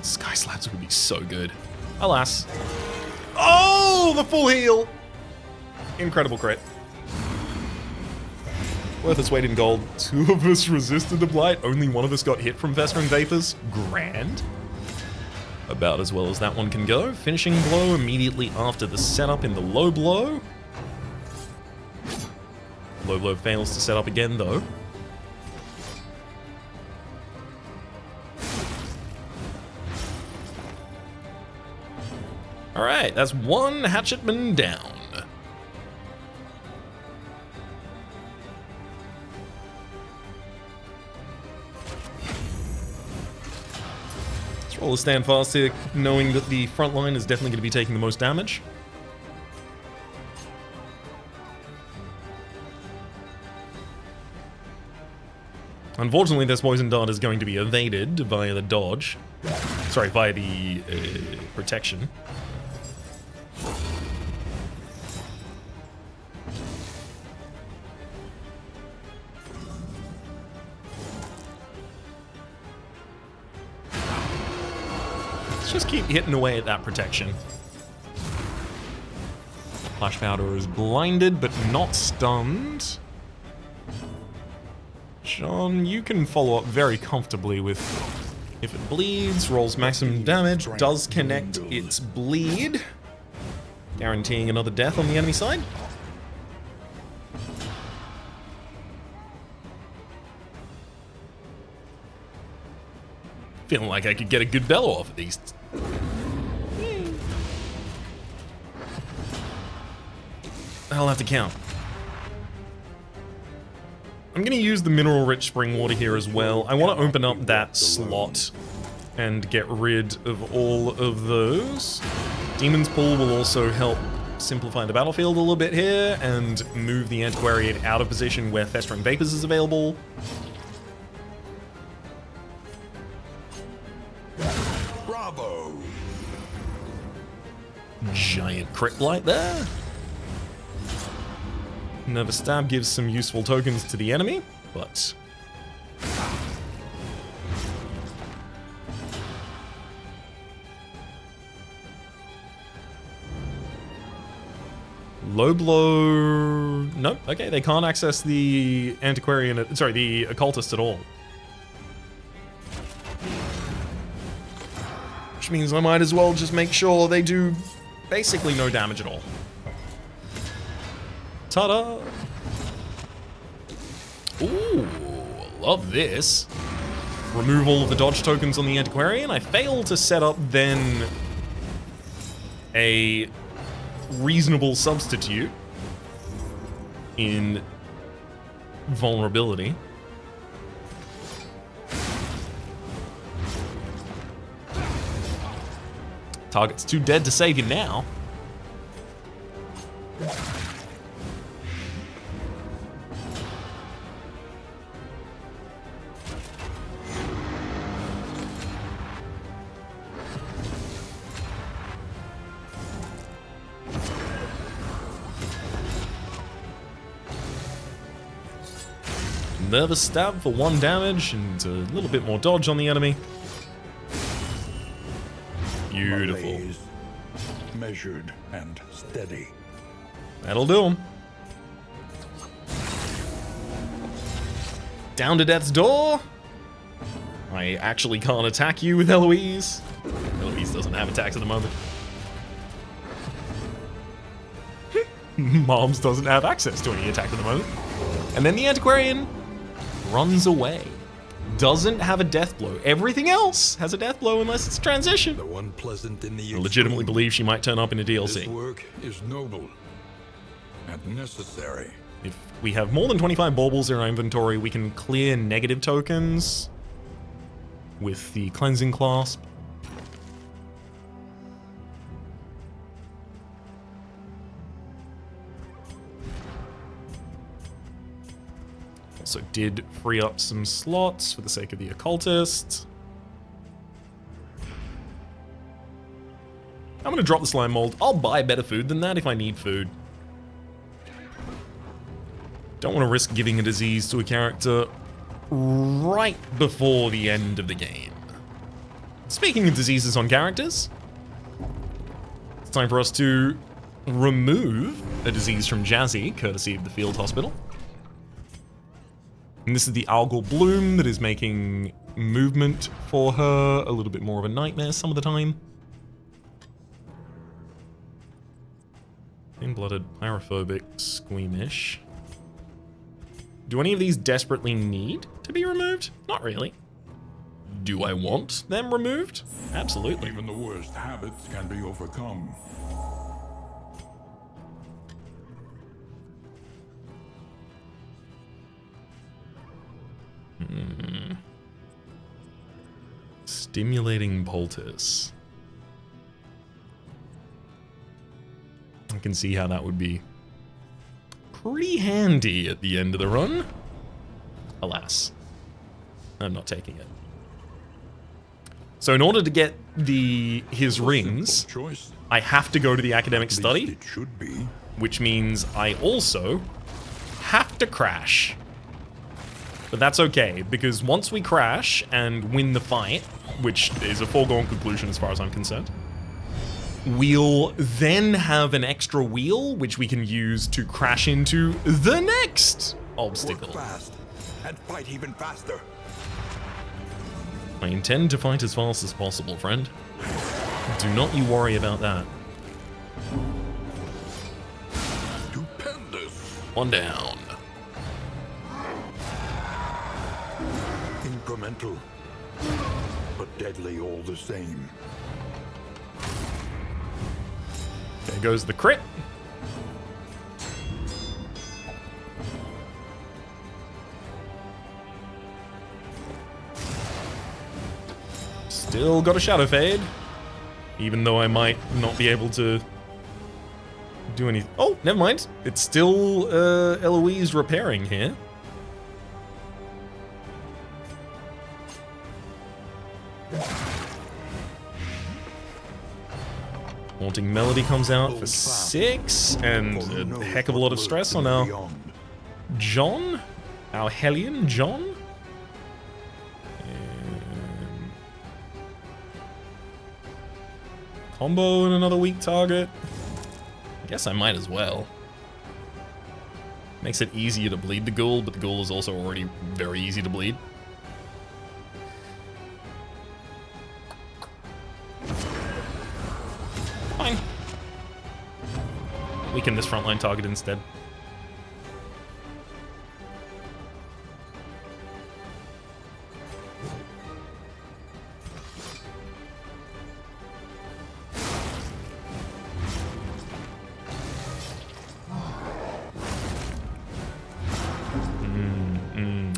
Sky Slabs would be so good. Alas. Oh, the full heal! Incredible crit. Worth its weight in gold. 2 of us resisted the blight. Only 1 of us got hit from Festering Vapors. Grand. About as well as that one can go. Finishing blow immediately after the setup in the low blow. Low blow fails to set up again though. Alright, that's 1 Hatchetman down. Let's roll a stand fast here, knowing that the front line is definitely going to be taking the most damage. Unfortunately, this poison dart is going to be evaded via the dodge. Sorry, via the protection. Let's just keep hitting away at that protection. Flash Powder is blinded, but not stunned. John, you can follow up very comfortably with... If it bleeds, rolls maximum damage, does connect its bleed, guaranteeing another death on the enemy side. Feeling like I could get a good bellow off of these. I'll have to count. I'm going to use the mineral-rich spring water here as well. I want to open up that slot and get rid of all of those. Demon's Pool will also help simplify the battlefield a little bit here and move the Antiquarian out of position where Festering Vapors is available. Bravo! Giant crit light there. Nervous Stab gives some useful tokens to the enemy, but... Low Blow... Nope, okay, they can't access the Antiquarian... Sorry, the Occultist at all. Which means I might as well just make sure they do basically no damage at all. Ta-da! Ooh, love this. Remove all of the dodge tokens on the Antiquarian. I failed to set up then a reasonable substitute in vulnerability. Target's too dead to save you now. Nervous Stab for 1 damage and a little bit more dodge on the enemy. Beautiful. Malaise, measured and steady. That'll do him. Down to death's door. I actually can't attack you with Eloise. Eloise doesn't have attacks at the moment. Moms doesn't have access to any attack at the moment. And then the Antiquarian runs away. Doesn't have a death blow. Everything else has a death blow unless it's transition. The one pleasant in the I legitimately believe she might turn up in a DLC. This work is noble and necessary. If we have more than 25 baubles in our inventory, we can clear negative tokens with the Cleansing Clasp. Also did free up some slots for the sake of the Occultist. I'm going to drop the Slime Mold. I'll buy better food than that if I need food. Don't want to risk giving a disease to a character right before the end of the game. Speaking of diseases on characters, it's time for us to remove a disease from Jazzy, courtesy of the Field Hospital. And this is the Algal Bloom that is making movement for her a little bit more of a nightmare some of the time. Thin-blooded, pyrophobic, squeamish. Do any of these desperately need to be removed? Not really. Do I want them removed? Absolutely. Even the worst habits can be overcome. Stimulating poultice. I can see how that would be pretty handy at the end of the run. Alas, I'm not taking it. So in order to get his rings, Choice. I have to go to the academic study, It should be. which means I also have to crash. But that's okay, because once we crash and win the fight, which is a foregone conclusion as far as I'm concerned, we'll then have an extra wheel, which we can use to crash into the next obstacle. Work fast and fight even faster. I intend to fight as fast as possible, friend. Do not you worry about that. Stupendous. 1 down. Incremental, but deadly all the same. There goes the crit. Still got a Shadow Fade. Even though I might not be able to do anything. Oh, never mind. It's still Eloise repairing here. Haunting Melody comes out for 6, and a heck of a lot of stress on our John, our Hellion John. And combo and another weak target. I guess I might as well. Makes it easier to bleed the ghoul, but the ghoul is also already very easy to bleed. Fine. Weaken this frontline target instead.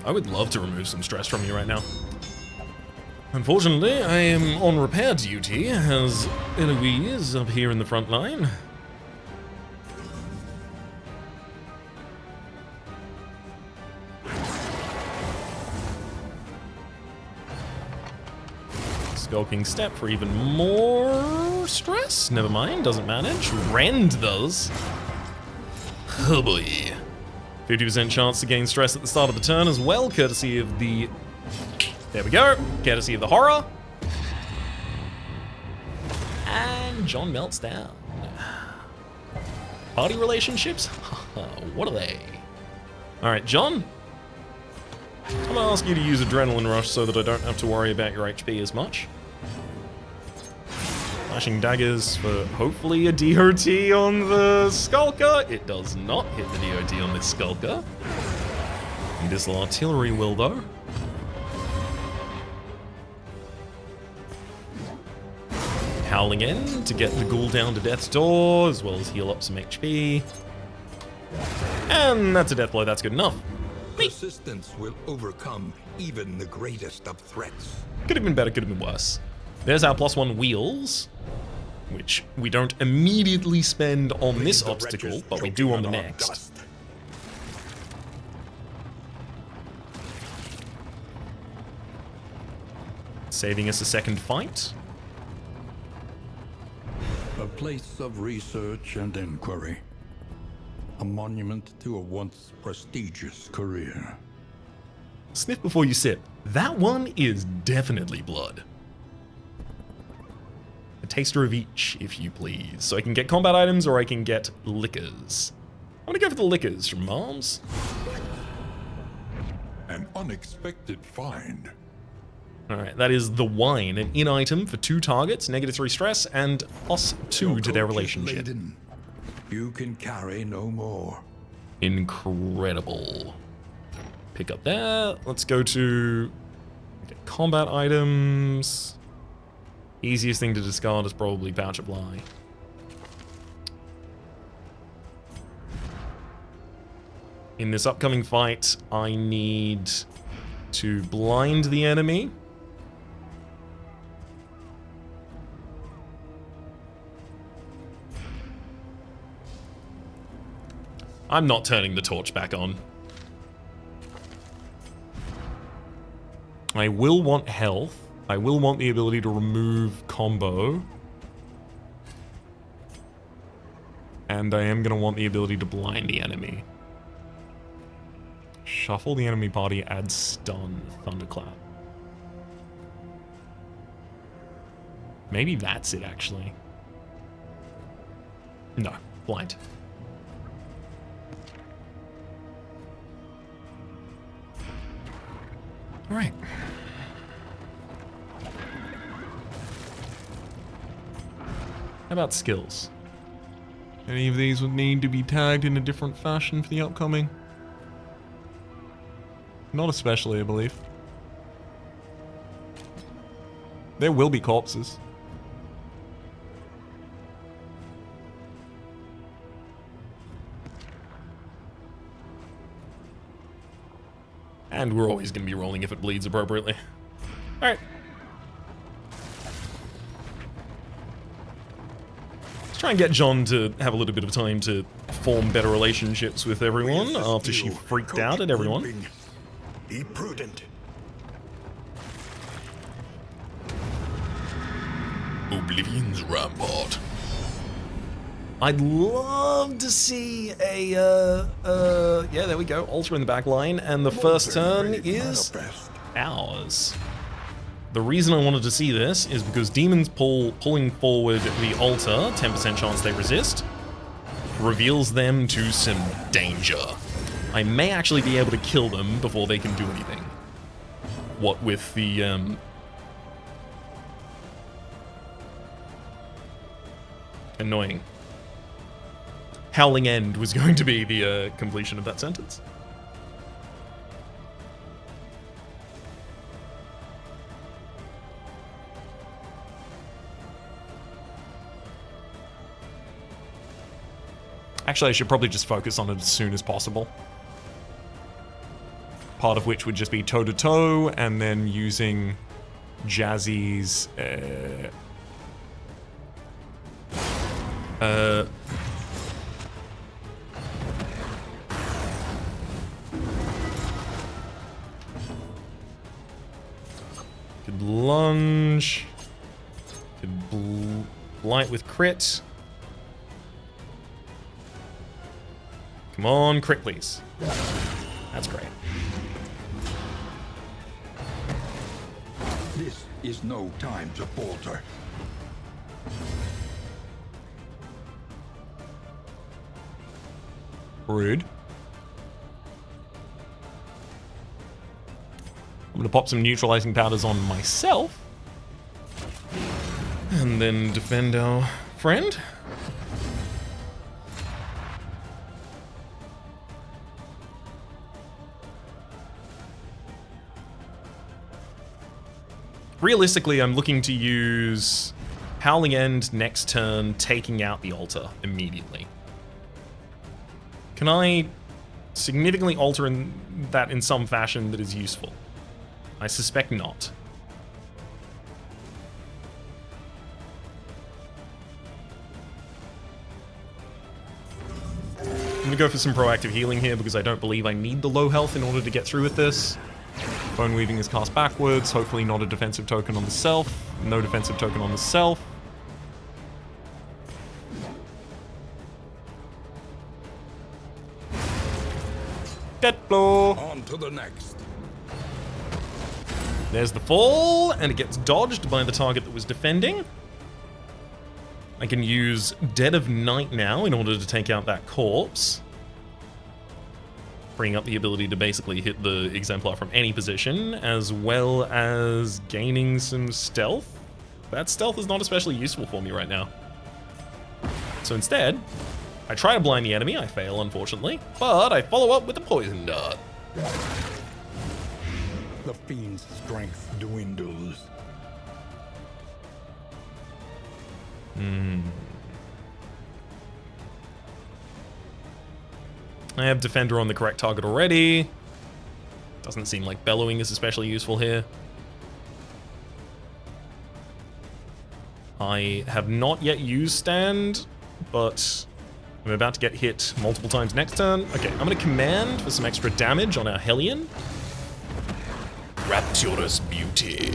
I would love to remove some stress from you right now. Unfortunately, I am on repair duty as Eloise up here in the front line. Skulking Step for even more stress. Never mind, doesn't manage. Rend does. Oh boy. 50% chance to gain stress at the start of the turn as well, courtesy of the... There we go. Courtesy of the horror. And John melts down. Party relationships? What are they? Alright, John. I'm gonna ask you to use Adrenaline Rush so that I don't have to worry about your HP as much. Flashing daggers for hopefully a DOT on the Skulker. It does not hit the DOT on this Skulker. Medicinal Artillery will though. Howling in to get the ghoul down to death's door, as well as heal up some HP. And that's a death blow, that's good enough. Persistence will overcome even the greatest of threats. Could have been better, could have been worse. There's our +1 wheels, which we don't immediately spend on this obstacle, but we do on the next. Saving us a second fight. A place of research and inquiry. A monument to a once prestigious career. Sniff before you sip. That one is definitely blood. A taster of each, if you please. So I can get combat items or I can get liquors. I'm gonna go for the liquors from Mom's. An unexpected find. Alright, that is the wine, an in item for 2 targets, -3 stress, and +2 to their relationship. You can carry no more. Incredible. Pick up there. Let's go to combat items. Easiest thing to discard is probably Pouch of Lie. In this upcoming fight, I need to blind the enemy. I'm not turning the torch back on. I will want health. I will want the ability to remove combo. And I am going to want the ability to blind the enemy. Shuffle the enemy party, add stun, thunderclap. Maybe that's it, actually. No, blind. All right. How about skills? Any of these would need to be tagged in a different fashion for the upcoming? Not especially, I believe. There will be corpses. And we're always going to be rolling if it bleeds appropriately. Alright. try and get John to have a little bit of time to form better relationships with everyone after she freaked out at everyone. Be prudent. Oblivion's Rampart. I'd love to see a, yeah, there we go, Altar in the back line, and the first turn is ours. The reason I wanted to see this is because demons pulling forward the altar, 10% chance they resist, reveals them to some danger. I may actually be able to kill them before they can do anything. What with the, annoying. Howling End was going to be the completion of that sentence. Actually, I should probably just focus on it as soon as possible. Part of which would just be toe-to-toe, and then using Jazzy's... Could lunge. Could blight with crit. Come on, crit please. That's great. This is no time to falter. Rude. I'm gonna pop some neutralizing powders on myself. And then defend our friend. Realistically, I'm looking to use Howling End next turn, taking out the altar immediately. Can I significantly alter that in some fashion that is useful? I suspect not. I'm gonna go for some proactive healing here because I don't believe I need the low health in order to get through with this. Bone Weaving is cast backwards, hopefully not a defensive token on the self. No defensive token on the self. Death blow. On to the next. There's the fall, and it gets dodged by the target that was defending. I can use Dead of Night now in order to take out that corpse. Bringing up the ability to basically hit the Exemplar from any position, as well as gaining some stealth. That stealth is not especially useful for me right now. So instead, I try to blind the enemy, I fail unfortunately, but I follow up with a poison dart. The fiend's strength dwindles. I have Defender on the correct target already. Doesn't seem like Bellowing is especially useful here. I have not yet used Stand, but I'm about to get hit multiple times next turn. Okay, I'm gonna command for some extra damage on our Hellion. Rapturous Beauty.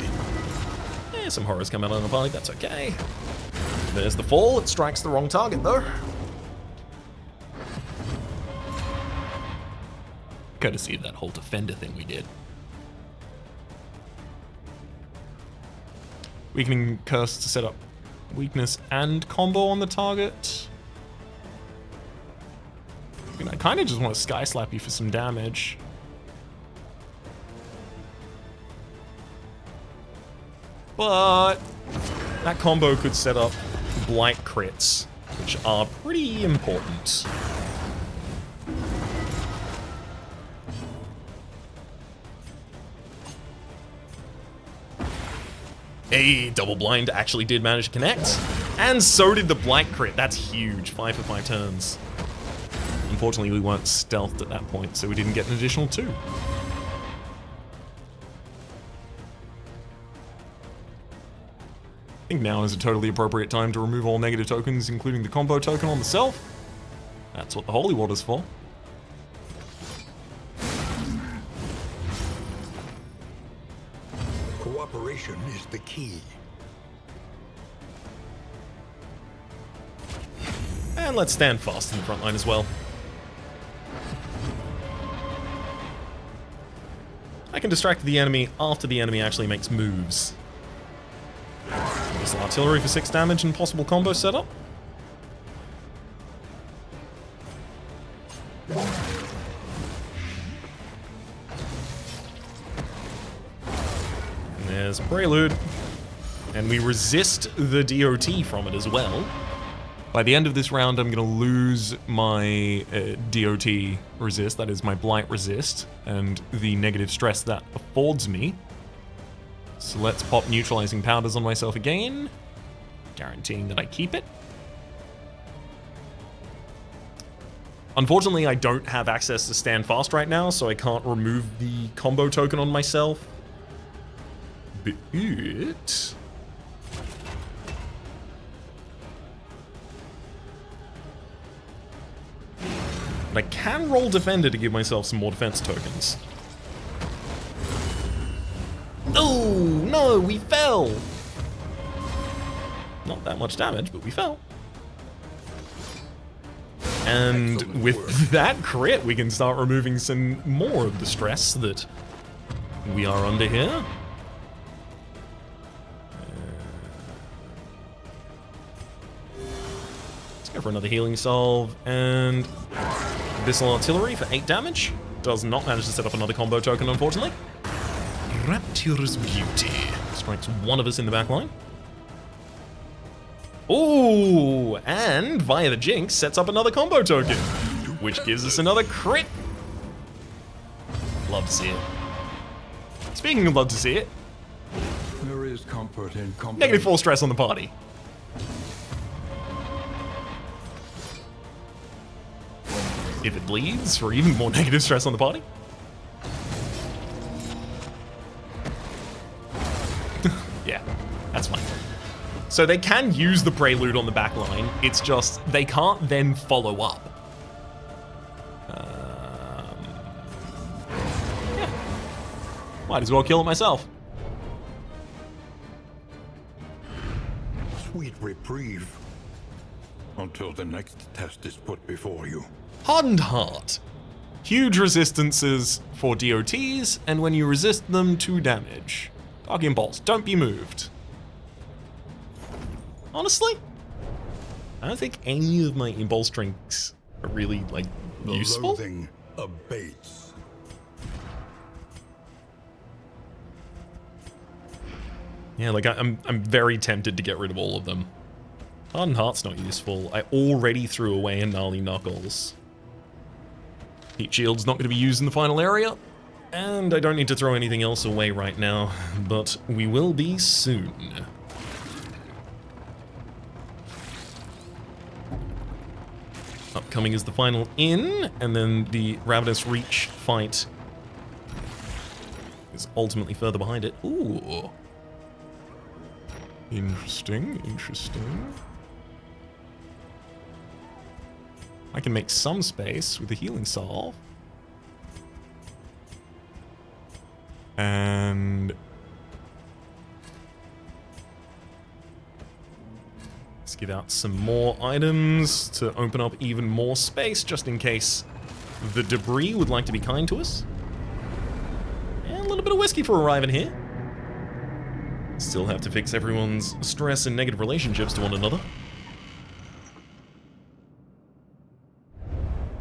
Some horrors come out on the party, that's okay. There's the fall, it strikes the wrong target though. Courtesy of that whole Defender thing we did. Weakening Curse to set up weakness and combo on the target. I mean, I kind of just want to Sky Slap you for some damage. But that combo could set up Blight crits, which are pretty important. Hey, Double Blind actually did manage to connect. And so did the Blight crit. That's huge. 5 for 5 turns. Unfortunately, we weren't stealthed at that point, so we didn't get an additional 2. think now is a totally appropriate time to remove all negative tokens, including the combo token on the self. That's what the Holy Water's for. Cooperation is the key. And let's stand fast in the front line as well. I can distract the enemy after the enemy actually makes moves. Missile artillery for 6 damage and possible combo setup. And there's Prelude. And we resist the DOT from it as well. By the end of this round, I'm going to lose my DOT resist, that is my Blight resist, and the negative stress that affords me. So let's pop neutralizing powders on myself again, guaranteeing that I keep it. Unfortunately, I don't have access to stand fast right now, so I can't remove the combo token on myself. But I can roll Defender to give myself some more defense tokens. Oh, no, we fell! Not that much damage, but we fell. And with that crit, we can start removing some more of the stress that we are under here. Let's go for another healing salve, and Abyssal Artillery for 8 damage. Does not manage to set up another combo token, unfortunately. Rapturous Beauty strikes one of us in the back line. Ooh, and via the Jinx sets up another combo token, which gives us another crit. Love to see it. Speaking of love to see it, There is comfort in company. negative 4 stress on the party. If it bleeds, for even more negative stress on the party. Yeah, that's fine. So they can use the Prelude on the back line, it's just they can't then follow up. Yeah. Might as well kill it myself. Sweet reprieve. Until the next test is put before you. Hardened Heart. Huge resistances for DOTs, and when you resist them, 2 damage. Dark Impulse, don't be moved. Honestly, I don't think any of my impulse drinks are really, like, The useful. loathing abates. Yeah, like, I'm very tempted to get rid of all of them. Hardened Heart's not useful. I already threw away a Gnarly Knuckles. Heat Shield's not going to be used in the final area. And I don't need to throw anything else away right now, but we will be soon. Upcoming is the final inn, and then the Ravenous Reach fight is ultimately further behind it. Ooh. Interesting, interesting. I can make some space with the healing salve. And let's give out some more items to open up even more space, just in case the debris would like to be kind to us. And a little bit of whiskey for arriving here. Still have to fix everyone's stress and negative relationships to one another.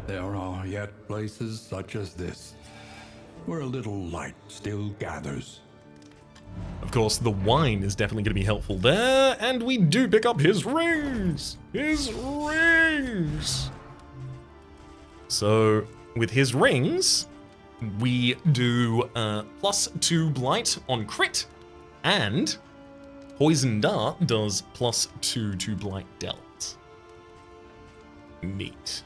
There are yet places such as this, where a little light still gathers. Of course, the wine is definitely going to be helpful there, and we do pick up his rings! His rings! So, with his rings, we do +2 Blight on crit, and Poison Dart does +2 to Blight dealt. Neat.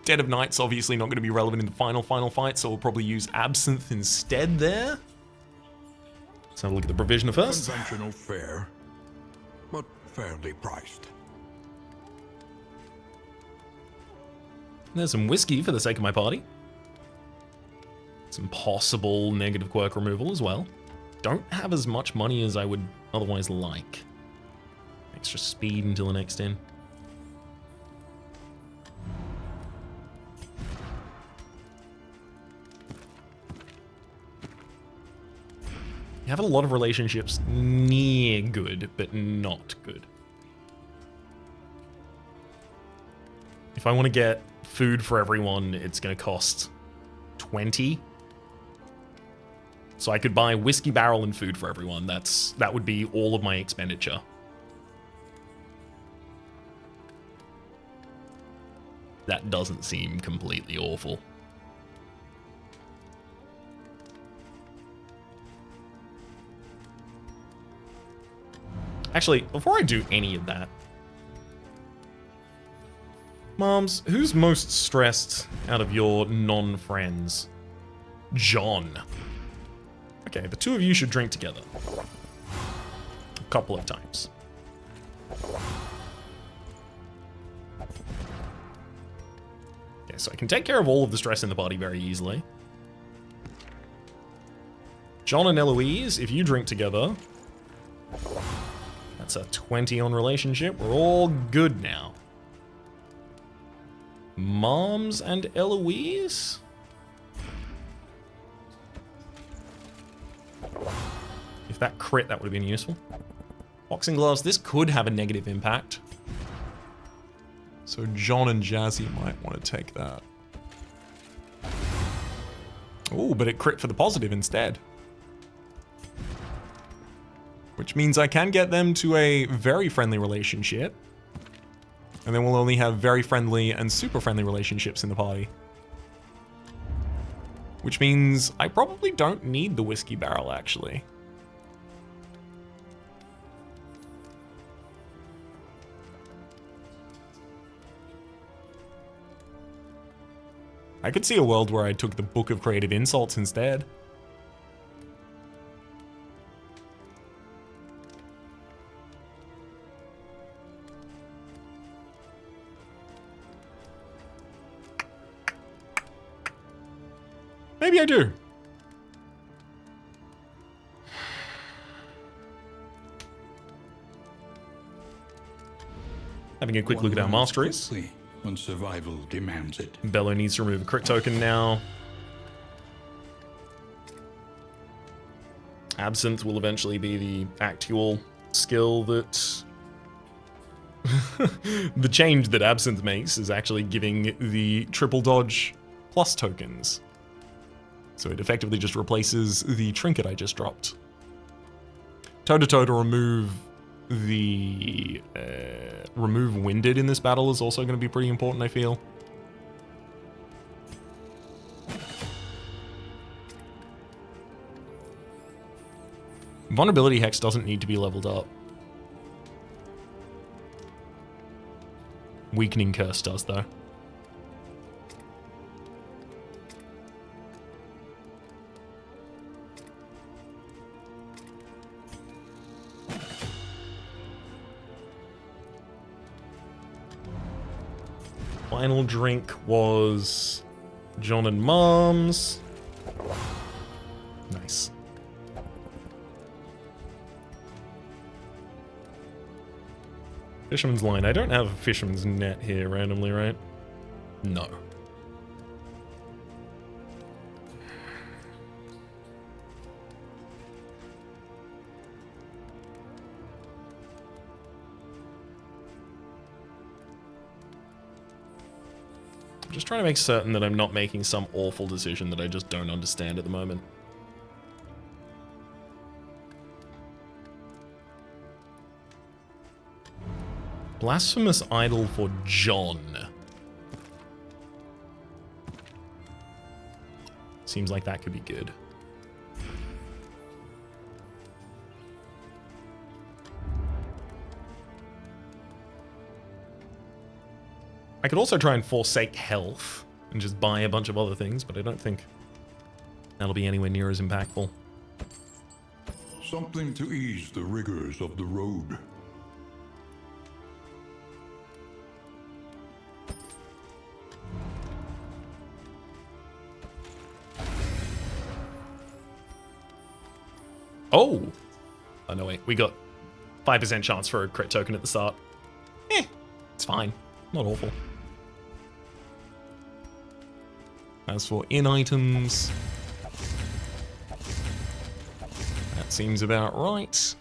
Dead of Night's obviously not going to be relevant in the final fight, so we'll probably use Absinthe instead there. Let's have a look at the provisioner first. Conventional fare, but fairly priced. There's some whiskey for the sake of my party. Some possible negative quirk removal as well. Don't have as much money as I would otherwise like. Extra speed until the next in. You have a lot of relationships near good, but not good. If I want to get food for everyone, it's going to cost 20. So I could buy whiskey barrel and food for everyone. That would be all of my expenditure. That doesn't seem completely awful. Actually, before I do any of that, Moms, who's most stressed out of your non-friends? John. Okay, the two of you should drink together. A couple of times. Okay, so I can take care of all of the stress in the body very easily. John and Eloise, if you drink together, that's a 20 on relationship. We're all good now. Moms and Eloise? If that crit, that would have been useful. Boxing gloves, this could have a negative impact. So John and Jazzy might want to take that. Oh, but it crit for the positive instead. Which means I can get them to a very friendly relationship. And then we'll only have very friendly and super friendly relationships in the party. Which means I probably don't need the whiskey barrel, actually. I could see a world where I took the Book of Creative Insults instead. Maybe I do. Having a quick look at our masteries. When survival demands it. Bello needs to remove a crit token now. Absinthe will eventually be the actual skill that... the change that Absinthe makes is actually giving the triple dodge plus tokens. So it effectively just replaces the trinket I just dropped. Toe-to-toe to remove the... remove Winded in this battle is also going to be pretty important, I feel. Vulnerability Hex doesn't need to be leveled up. Weakening Curse does, though. Final drink was John and Mom's. Nice. Fisherman's Line. I don't have a Fisherman's Net here randomly, right? No. I'm just trying to make certain that I'm not making some awful decision that I just don't understand at the moment. Blasphemous Idol for John. Seems like that could be good. I could also try and forsake health and just buy a bunch of other things, but I don't think that'll be anywhere near as impactful. Something to ease the rigors of the road. Oh! Oh, no, wait. We got 5% chance for a crit token at the start. It's fine. Not awful. As for in items, that seems about right.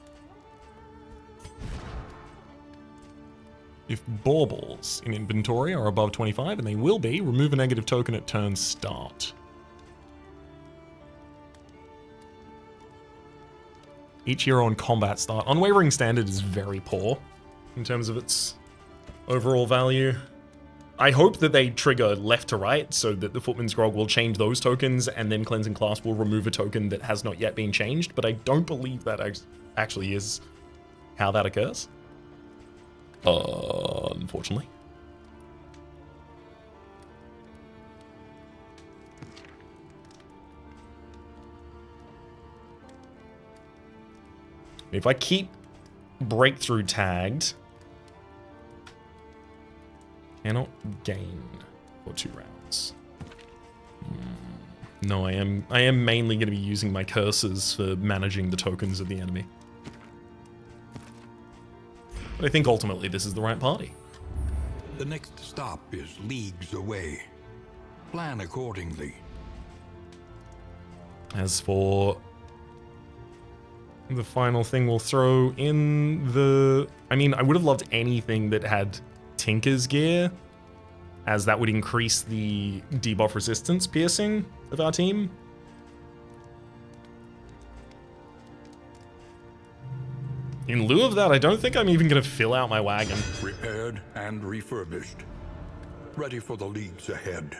If baubles in inventory are above 25, and they will be, remove a negative token at turn start. Each hero on combat start. Unwavering Standard is very poor in terms of its overall value. I hope that they trigger left to right so that the Footman's Grog will change those tokens and then Cleansing Class will remove a token that has not yet been changed, but I don't believe that actually is how that occurs. Unfortunately. If I keep Breakthrough tagged, cannot gain for 2 rounds. No, I am mainly going to be using my curses for managing the tokens of the enemy. But I think ultimately this is the right party. The next stop is leagues away. Plan accordingly. As for the final thing we'll throw in the... I mean, I would have loved anything that had Tinker's gear, as that would increase the debuff resistance piercing of our team. In lieu of that, I don't think I'm even going to fill out my wagon. Repaired and refurbished. Ready for the leagues ahead.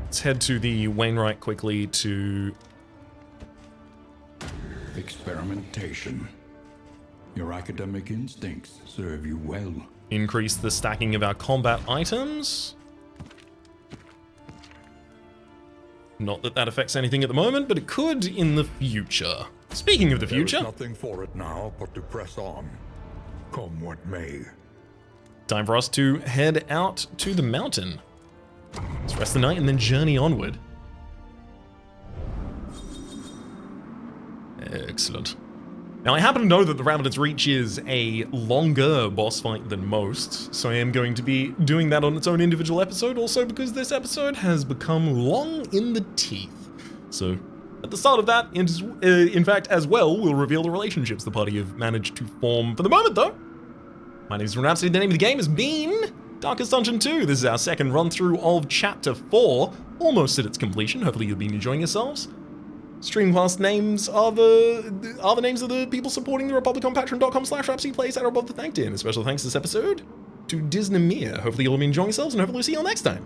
Let's head to the Wainwright quickly to... Experimentation. Your academic instincts serve you well. increase the stacking of our combat items. Not that that affects anything at the moment, but it could in the future. Speaking of the future... There is nothing for it now but to press on. Come what may. Time for us to head out to the mountain. Let's rest the night and then journey onward. Excellent. Now, I happen to know that the Rabbitt's Reach is a longer boss fight than most, so I am going to be doing that on its own individual episode, also because this episode has become long in the teeth. So, at the start of that, in fact, as well, we'll reveal the relationships the party have managed to form. For the moment, though, my name is Rhapsody, the name of the game has been Darkest Dungeon 2. This is our second run-through of Chapter 4, almost at its completion. Hopefully you've been enjoying yourselves. Streamcast names are the names of the people supporting the Republic on patreon.com/RhapsodyPlays at above the thank tier. And a special thanks this episode to Disneymeer. Hopefully you'll be enjoying yourselves and hopefully we'll see you all next time.